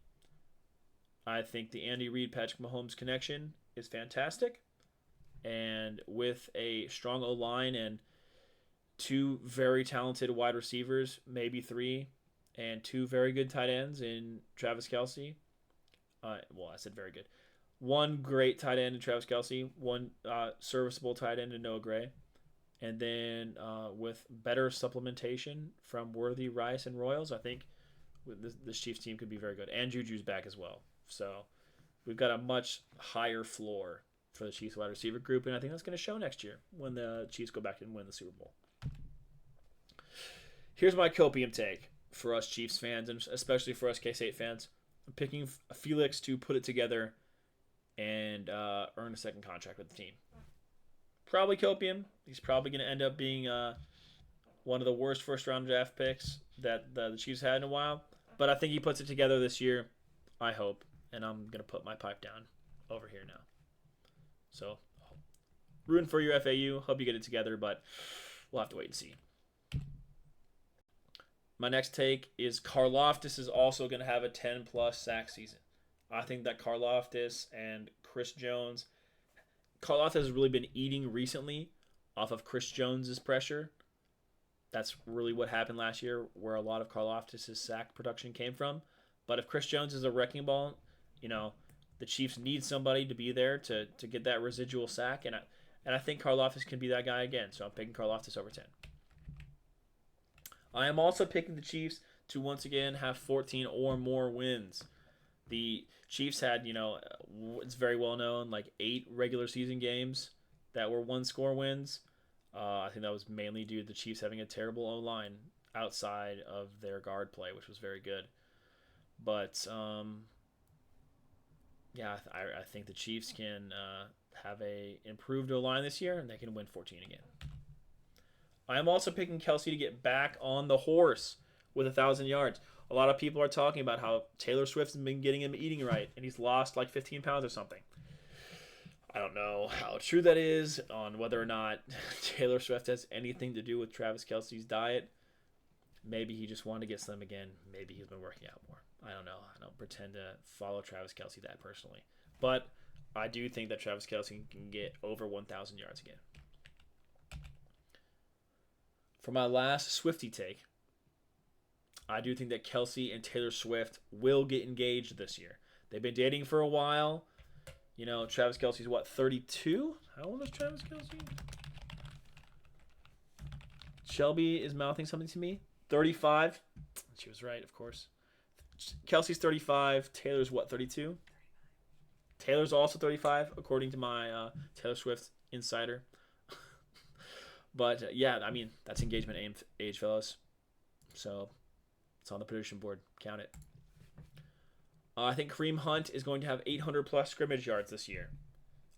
S1: I think the Andy Reid Patrick Mahomes connection is fantastic, and with a strong O line and two very talented wide receivers, maybe three, and two very good tight ends in Travis Kelsey. Well, I said very good. One great tight end in Travis Kelsey, one serviceable tight end in Noah Gray, and then with better supplementation from Worthy, Rice, and Royals, I think this Chiefs team could be very good. And Juju's back as well. So we've got a much higher floor for the Chiefs wide receiver group, and I think that's going to show next year when the Chiefs go back and win the Super Bowl. Here's my copium take for us Chiefs fans, and especially for us K-State fans. I'm picking Felix to put it together and earn a second contract with the team. Probably copium. He's probably going to end up being one of the worst first-round draft picks that the Chiefs had in a while. But I think he puts it together this year, I hope. And I'm going to put my pipe down over here now. So, rooting for your FAU. Hope you get it together, but we'll have to wait and see. My next take is Karlaftis is also going to have a 10-plus sack season. I think that Karlaftis and Chris Jones... Karlaftis has really been eating recently off of Chris Jones' pressure. That's really what happened last year, where a lot of Karlaftis' sack production came from. But if Chris Jones is a wrecking ball, the Chiefs need somebody to be there to get that residual sack, and I think Karlaftis can be that guy again. So I'm picking Karlaftis over 10. I am also picking the Chiefs to once again have 14 or more wins. The Chiefs had, it's very well known, like 8 regular season games that were one-score wins. I think that was mainly due to the Chiefs having a terrible O-line outside of their guard play, which was very good. But, I think the Chiefs can have a improved O-line this year, and they can win 14 again. I am also picking Kelsey to get back on the horse with 1,000 yards. A lot of people are talking about how Taylor Swift has been getting him eating right, and he's lost like 15 pounds or something. I don't know how true that is, on whether or not Taylor Swift has anything to do with Travis Kelsey's diet. Maybe he just wanted to get slim again. Maybe he's been working out more. I don't know. I don't pretend to follow Travis Kelsey that personally. But I do think that Travis Kelsey can get over 1,000 yards again. For my last Swiftie take, I do think that Kelsey and Taylor Swift will get engaged this year. They've been dating for a while. Travis Kelsey's 32? How old is Travis Kelsey? Shelby is mouthing something to me. 35. She was right, of course. Kelsey's 35. Taylor's 32? Taylor's also 35, according to my Taylor Swift insider. But, that's engagement age, fellas. So, it's on the prediction board. Count it. I think Kareem Hunt is going to have 800-plus scrimmage yards this year.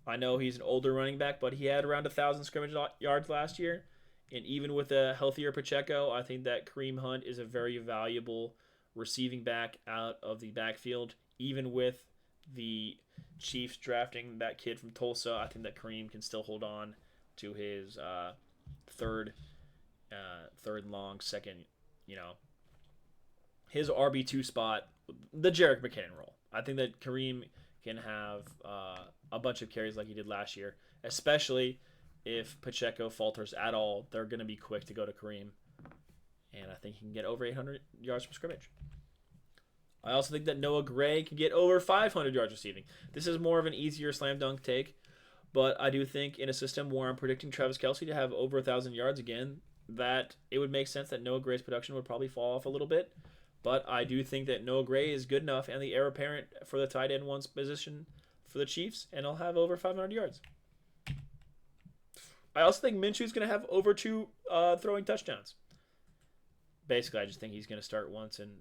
S1: I know he's an older running back, but he had around 1,000 scrimmage yards last year. And even with a healthier Pacheco, I think that Kareem Hunt is a very valuable receiving back out of the backfield. Even with the Chiefs drafting that kid from Tulsa, I think that Kareem can still hold on to his third and long, second, his RB2 spot, the Jerick McKinnon role. I think that Kareem can have a bunch of carries like he did last year, especially if Pacheco falters at all. They're going to be quick to go to Kareem, and I think he can get over 800 yards from scrimmage. I also think that Noah Gray can get over 500 yards receiving. This is more of an easier slam dunk take, but I do think in a system where I'm predicting Travis Kelsey to have over 1,000 yards again, that it would make sense that Noah Gray's production would probably fall off a little bit. But I do think that Noah Gray is good enough and the heir apparent for the tight end one's position for the Chiefs, and he'll have over 500 yards. I also think Minshew's going to have over 2 throwing touchdowns. Basically, I just think he's going to start once and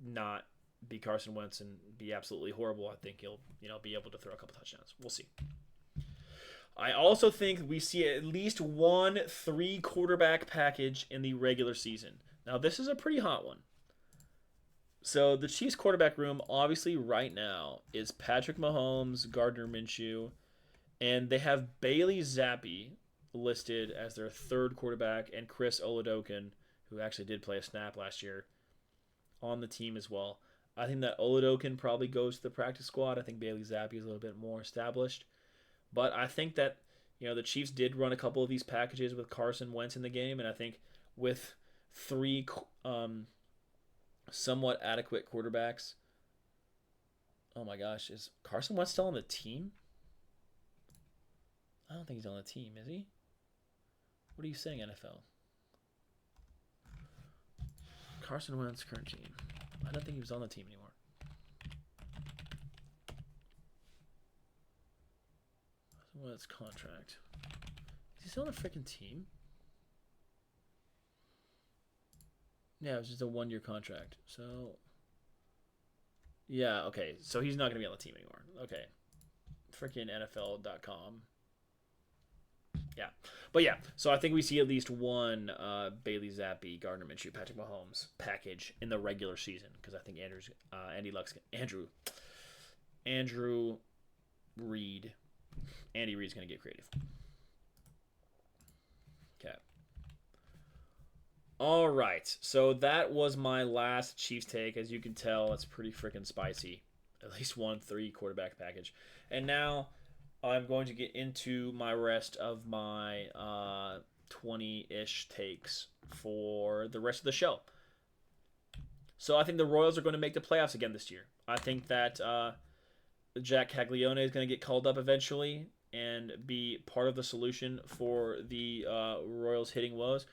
S1: not be Carson Wentz and be absolutely horrible. I think he'll be able to throw a couple touchdowns. We'll see. I also think we see at least 1 3-quarterback package in the regular season. Now, this is a pretty hot one. So the Chiefs quarterback room, obviously right now, is Patrick Mahomes, Gardner Minshew, and they have Bailey Zappi listed as their 3rd quarterback, and Chris Oladokun, who actually did play a snap last year, on the team as well. I think that Oladokin probably goes to the practice squad. I think Bailey Zappi is a little bit more established. But I think that, the Chiefs did run a couple of these packages with Carson Wentz in the game, and I think with three somewhat adequate quarterbacks. Oh my gosh, is Carson Wentz still on the team? I don't think he's on the team, is he? What are you saying, NFL? Carson Wentz, current team. I don't think he was on the team anymore. Carson Wentz contract. Is he still on the freaking team? Yeah, it was just a 1-year contract. So, yeah, okay. So he's not going to be on the team anymore. Okay. Freaking NFL.com. Yeah. But yeah, so I think we see at least one Bailey Zappi, Gardner Minshew, Patrick Mahomes package in the regular season, because I think Andy Reid's going to get creative. Okay. All right. So that was my last Chiefs take. As you can tell, it's pretty freaking spicy. At least 3 quarterback package. And now I'm going to get into my rest of my 20-ish takes for the rest of the show. So I think the Royals are going to make the playoffs again this year. I think that Jack Caglione is going to get called up eventually and be part of the solution for the Royals hitting woes.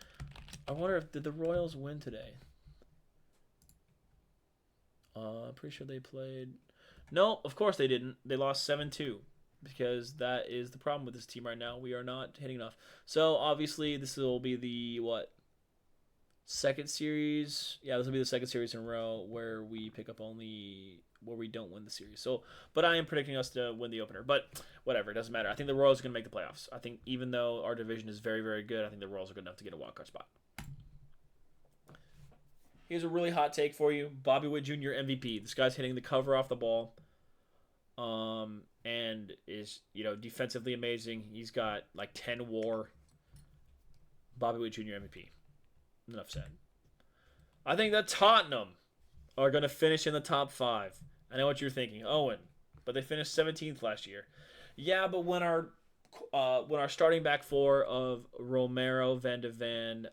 S1: I wonder did the Royals win today? Pretty sure they played. No, of course they didn't. They lost 7-2. Because that is the problem with this team right now. We are not hitting enough. So, obviously, this will be the, second series? Yeah, this will be the second series in a row where we pick up where we don't win the series. So, but I am predicting us to win the opener. But, whatever, it doesn't matter. I think the Royals are going to make the playoffs. I think even though our division is very, very good, I think the Royals are good enough to get a wildcard spot. Here's a really hot take for you. Bobby Witt Jr. MVP. This guy's hitting the cover off the ball. And is, defensively amazing. He's got 10 WAR. Bobby Witt Jr. MVP. Enough said. I think that Tottenham are going to finish in the top 5. I know what you're thinking, Owen, but they finished 17th last year. Yeah, but when our starting back 4 of Romero, Van de Ven,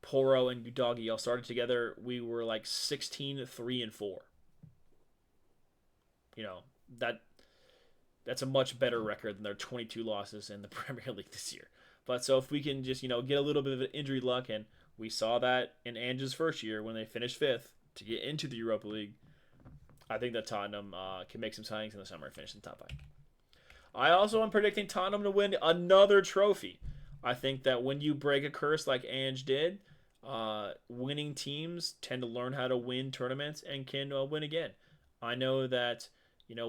S1: Porro, and Udogie all started together, we were 16-3-4. That's a much better record than their 22 losses in the Premier League this year. But so if we can just, get a little bit of injury luck, and we saw that in Ange's first year when they finished 5th to get into the Europa League, I think that Tottenham can make some signings in the summer and finish in the top 5. I also am predicting Tottenham to win another trophy. I think that when you break a curse like Ange did, winning teams tend to learn how to win tournaments and can win again. I know that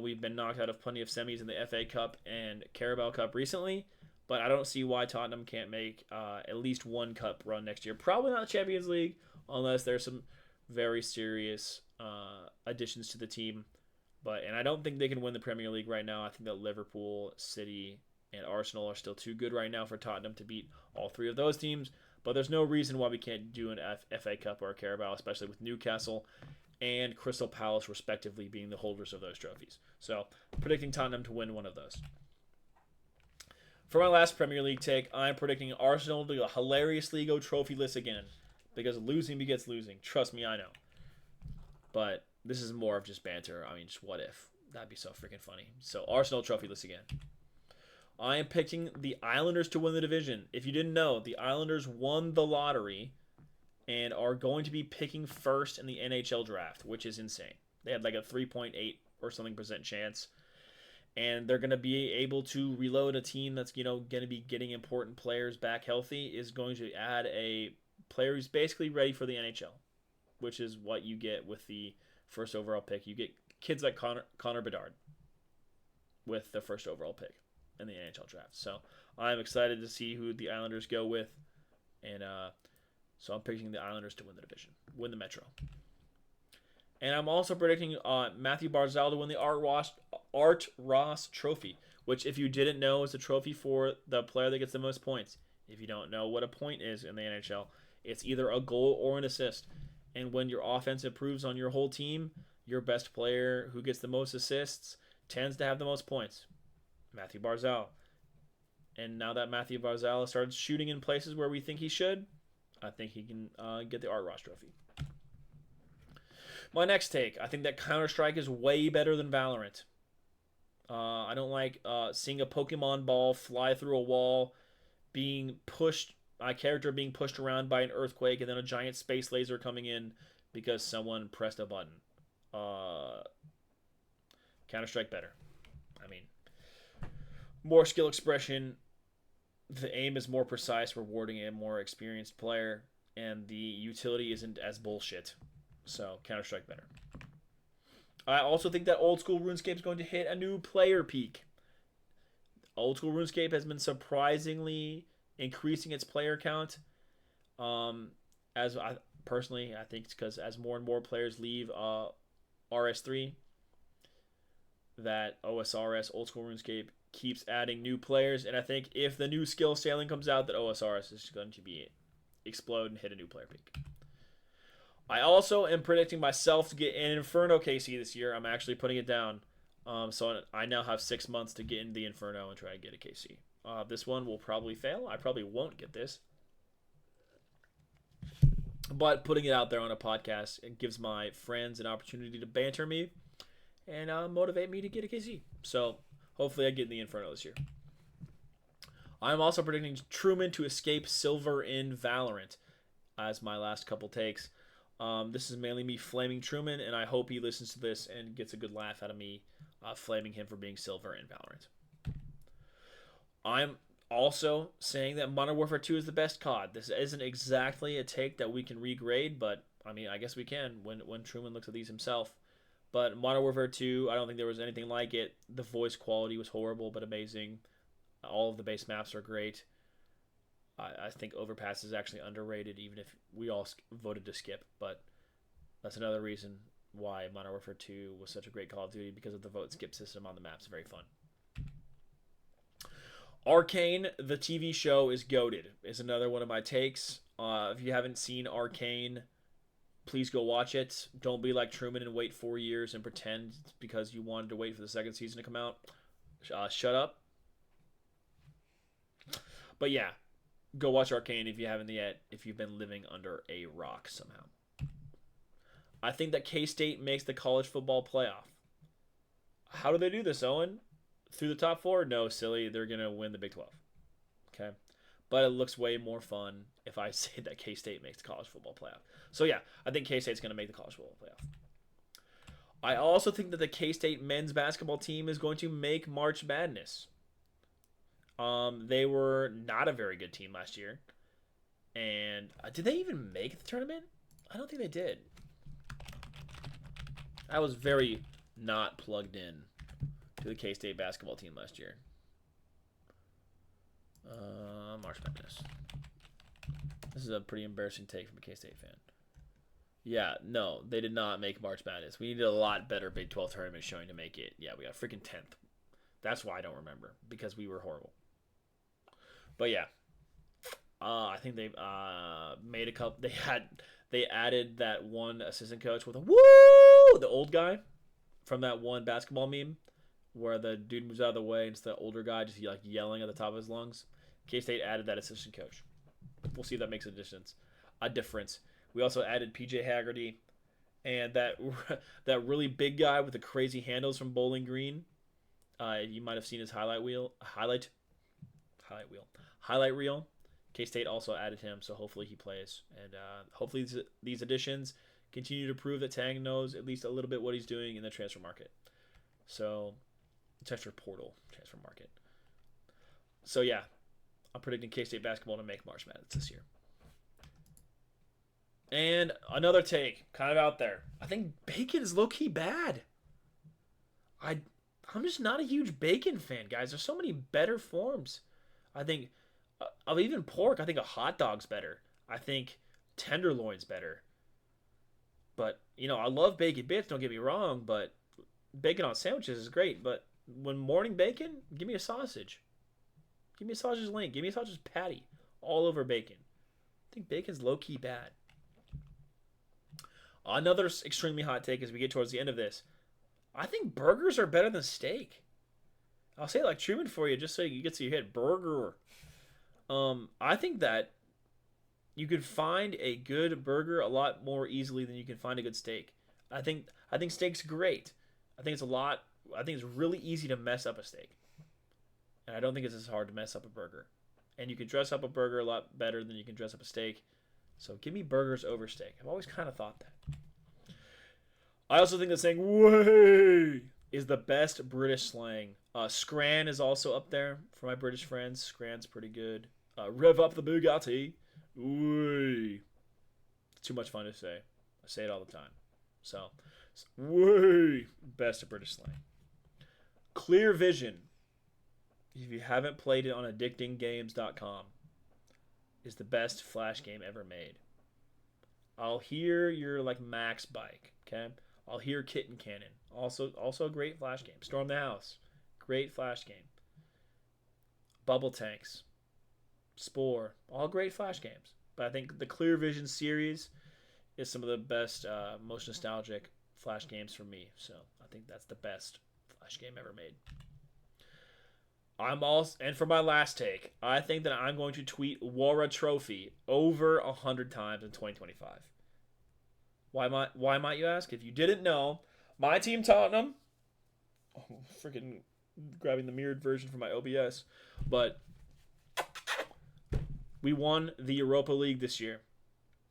S1: we've been knocked out of plenty of semis in the FA Cup and Carabao Cup recently, but I don't see why Tottenham can't make at least one cup run next year. Probably not the Champions League, unless there's some very serious additions to the team. And I don't think they can win the Premier League right now. I think that Liverpool, City, and Arsenal are still too good right now for Tottenham to beat all 3 of those teams. But there's no reason why we can't do an FA Cup or a Carabao, especially with Newcastle and Crystal Palace, respectively, being the holders of those trophies. So, predicting Tottenham to win one of those. For my last Premier League take, I'm predicting Arsenal to hilariously go trophyless again. Because losing begets losing. Trust me, I know. But this is more of just banter. I mean, just what if? That'd be so freaking funny. So, Arsenal trophyless again. I am picking the Islanders to win the division. If you didn't know, the Islanders won the lottery and are going to be picking first in the NHL draft, which is insane. They had a 3.8 or something % chance. And they're going to be able to reload a team that's, going to be getting important players back healthy, is going to add a player who's basically ready for the NHL, which is what you get with the first overall pick. You get kids like Connor Bedard with the first overall pick in the NHL draft. So I'm excited to see who the Islanders go with. And, so I'm picking the Islanders to win the division, win the Metro. And I'm also predicting Matthew Barzal to win the Art Ross Trophy, which, if you didn't know, is a trophy for the player that gets the most points. If you don't know what a point is in the NHL, It's either a goal or an assist. And when your offense improves on your whole team, your best player who gets the most assists tends to have the most points. Matthew Barzal. And now that Matthew Barzal started shooting in places where we think he should, I think he can get the Art Ross Trophy. My next take, I think that Counter-Strike is way better than Valorant. I don't like seeing a Pokemon ball fly through a wall, being pushed, my character being pushed around by an earthquake, and then a giant space laser coming in because someone pressed a button. Counter-Strike better. I mean, more skill expression. The aim is more precise, rewarding a more experienced player, and the utility isn't as bullshit. So, Counter-Strike better. I also think that old school RuneScape is going to hit a new player peak. Old school RuneScape has been surprisingly increasing its player count. As I personally, I think it's because as more and more players leave RS3, that OSRS, old school RuneScape, keeps adding new players. And I think if the new skill sailing comes out, that OSRS is going to be explode and hit a new player peak. I also am predicting myself to get an Inferno KC this year. I'm actually putting it down. So I now have 6 months to get into the Inferno and try to get a KC. This one will probably fail. I probably won't get this. But putting it out there on a podcast, it gives my friends an opportunity to banter me and motivate me to get a KC. So hopefully I get in the Inferno this year. I'm also predicting Truman to escape silver in Valorant as my last couple takes. This is mainly me flaming Truman, and I hope he listens to this and gets a good laugh out of me flaming him for being silver in Valorant. I'm also saying that Modern Warfare 2 is the best COD. This isn't exactly a take that we can regrade, but I mean, I guess we can when Truman looks at these himself. But Modern Warfare 2, I don't think there was anything like it. The voice quality was horrible but amazing. All of the base maps are great. I think Overpass is actually underrated, even if we all voted to skip. But that's another reason why Modern Warfare 2 was such a great Call of Duty, because of the vote skip system on the maps. Very fun. Arcane, the TV show, is goated, is another one of my takes. If you haven't seen Arcane, please go watch it. Don't be like Truman and wait 4 years and pretend it's because you wanted to wait for the second season to come out. Shut up. But yeah. Go watch Arcane if you haven't yet, if you've been living under a rock somehow. I think that K-State makes the college football playoff. How do they do this, Owen? Through the top 4? No, silly. They're going to win the Big 12. Okay? But it looks way more fun if I say that K-State makes the college football playoff. So yeah, I think K-State's going to make the college football playoff. I also think that the K-State men's basketball team is going to make March Madness. They were not a very good team last year. And did they even make the tournament? I don't think they did. I was very not plugged in to the K-State basketball team last year. March Madness. This is a pretty embarrassing take from a K-State fan. Yeah, no, they did not make March Madness. We needed a lot better Big 12 tournament showing to make it. Yeah, we got freaking 10th. That's why I don't remember, because we were horrible. But yeah, I think they made a couple. They added that one assistant coach with a woo, the old guy from that one basketball meme where the dude moves out of the way and it's the older guy just like yelling at the top of his lungs. K-State added that assistant coach. We'll see if that makes a difference. We also added PJ Haggerty and that really big guy with the crazy handles from Bowling Green. You might have seen his highlight reel. K-State also added him, so hopefully he plays. And hopefully these additions continue to prove that Tang knows at least a little bit what he's doing in the transfer market. So, transfer market. So yeah, I'm predicting K-State basketball to make March Madness this year. And another take, kind of out there. I think bacon is low-key bad. I'm just not a huge bacon fan, guys. There's so many better forms. I think of even pork. I think a hot dog's better. I think tenderloin's better. But, I love bacon bits, don't get me wrong, but bacon on sandwiches is great. But when morning bacon, give me a sausage. Give me a sausage link. Give me a sausage patty all over bacon. think bacon's low-key bad. Another extremely hot take as we get towards the end of this. I think burgers are better than steak. I'll say it like Truman for you, just so you get to your head. Burger. I think that you can find a good burger a lot more easily than you can find a good steak. I think steak's great. I think it's really easy to mess up a steak. And I don't think it's as hard to mess up a burger. And you can dress up a burger a lot better than you can dress up a steak. So give me burgers over steak. I've always kind of thought that. I also think that saying "way" is the best British slang. Scran is also up there for my British friends. Scran's pretty good. Rev up the Bugatti. Way. Too much fun to say. I say it all the time. So, way. Best of British slang. Clear Vision. If you haven't played it on addictinggames.com, is the best Flash game ever made. I'll hear your like Max bike, okay? I'll hear Kitten Cannon. Also a great Flash game. Storm the House. Great Flash game. Bubble Tanks. Spore. All great Flash games. But I think the Clear Vision series is some of the best, most nostalgic Flash games for me. So I think that's the best Flash game ever made. And for my last take, I think that I'm going to tweet Wara Trophy over 100 times in 2025. Why might you ask? If you didn't know, my team Tottenham, freaking grabbing the mirrored version from my OBS, but we won the Europa League this year.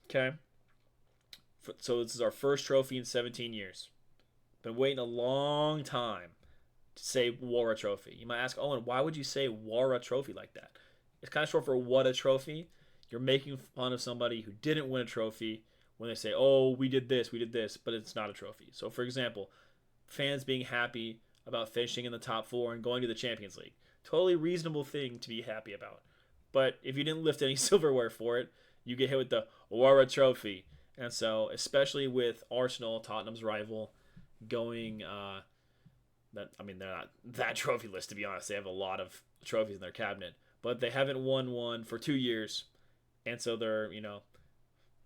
S1: Okay? So this is our first trophy in 17 years. Been waiting a long time to say Wara Trophy. You might ask, Owen, why would you say Wara Trophy like that? It's kind of short for what a trophy. You're making fun of somebody who didn't win a trophy when they say, oh, we did this, but it's not a trophy. So, for example, fans being happy about finishing in the top 4 and going to the Champions League. Totally reasonable thing to be happy about. But if you didn't lift any silverware for it, you get hit with the Wara Trophy. And so, especially with Arsenal, Tottenham's rival, going... they're not that trophy list, to be honest. They have a lot of trophies in their cabinet. But they haven't won one for 2 years. And so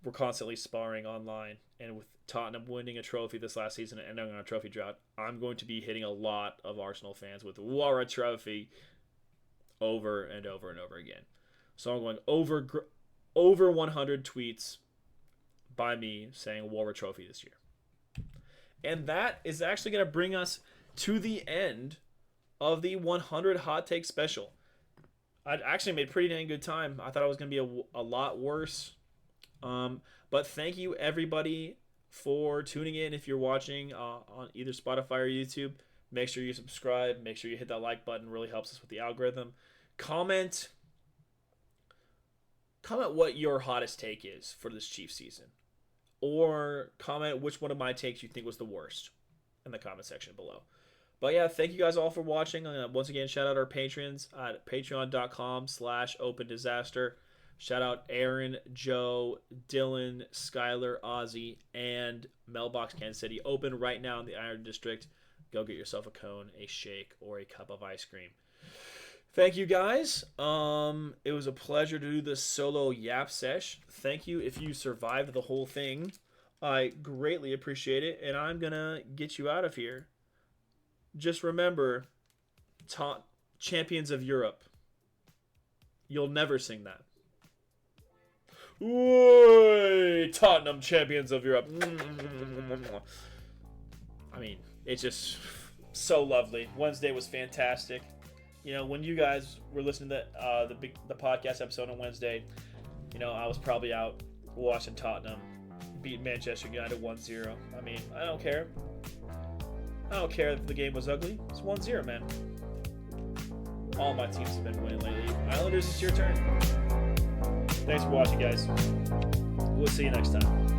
S1: we're constantly sparring online. And with Tottenham winning a trophy this last season and ending on a trophy drought, I'm going to be hitting a lot of Arsenal fans with Wara Trophy over and over and over again. So I'm going over 100 tweets by me saying Wara Trophy this year. And that is actually going to bring us to the end of the 100 Hot Take Special. I actually made pretty dang good time. I thought it was going to be a lot worse. But thank you, everybody, for tuning in. If you're watching on either Spotify or YouTube, make sure you subscribe. Make sure you hit that like button. It really helps us with the algorithm. Comment what your hottest take is for this Chiefs season. Or comment which one of my takes you think was the worst in the comment section below. But yeah, thank you guys all for watching. Once again, shout out our patrons at patreon.com/opendisaster. Shout out Aaron, Joe, Dylan, Skylar, Ozzy, and Mailbox Kansas City. Open right now in the Iron District. Go get yourself a cone, a shake, or a cup of ice cream. Thank you guys. It was a pleasure to do this solo yap sesh. Thank you if you survived the whole thing. I greatly appreciate it, and I'm gonna get you out of here. Just remember, Champions of Europe. You'll never sing that. Ooh, Tottenham Champions of Europe. I mean, it's just so lovely. Wednesday was fantastic. You know, when you guys were listening to the podcast episode on Wednesday, you know, I was probably out watching Tottenham beat Manchester United 1-0. I mean, I don't care. I don't care if the game was ugly. It's 1-0, man. All my teams have been winning lately. Islanders, it's your turn. Thanks for watching, guys. We'll see you next time.